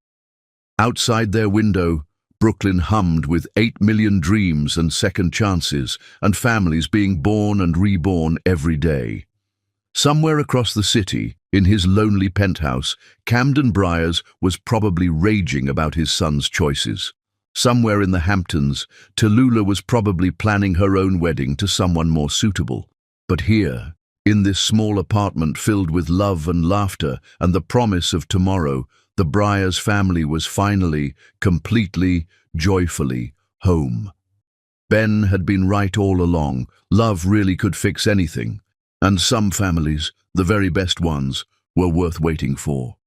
Outside their window, Brooklyn hummed with 8 million dreams and second chances, and families being born and reborn every day. Somewhere across the city, in his lonely penthouse, Camden Briars was probably raging about his son's choices. Somewhere in the Hamptons, Tallulah was probably planning her own wedding to someone more suitable. But here, in this small apartment filled with love and laughter and the promise of tomorrow, the Briars family was finally, completely, joyfully home. Ben had been right all along. Love really could fix anything. And some families, the very best ones, were worth waiting for.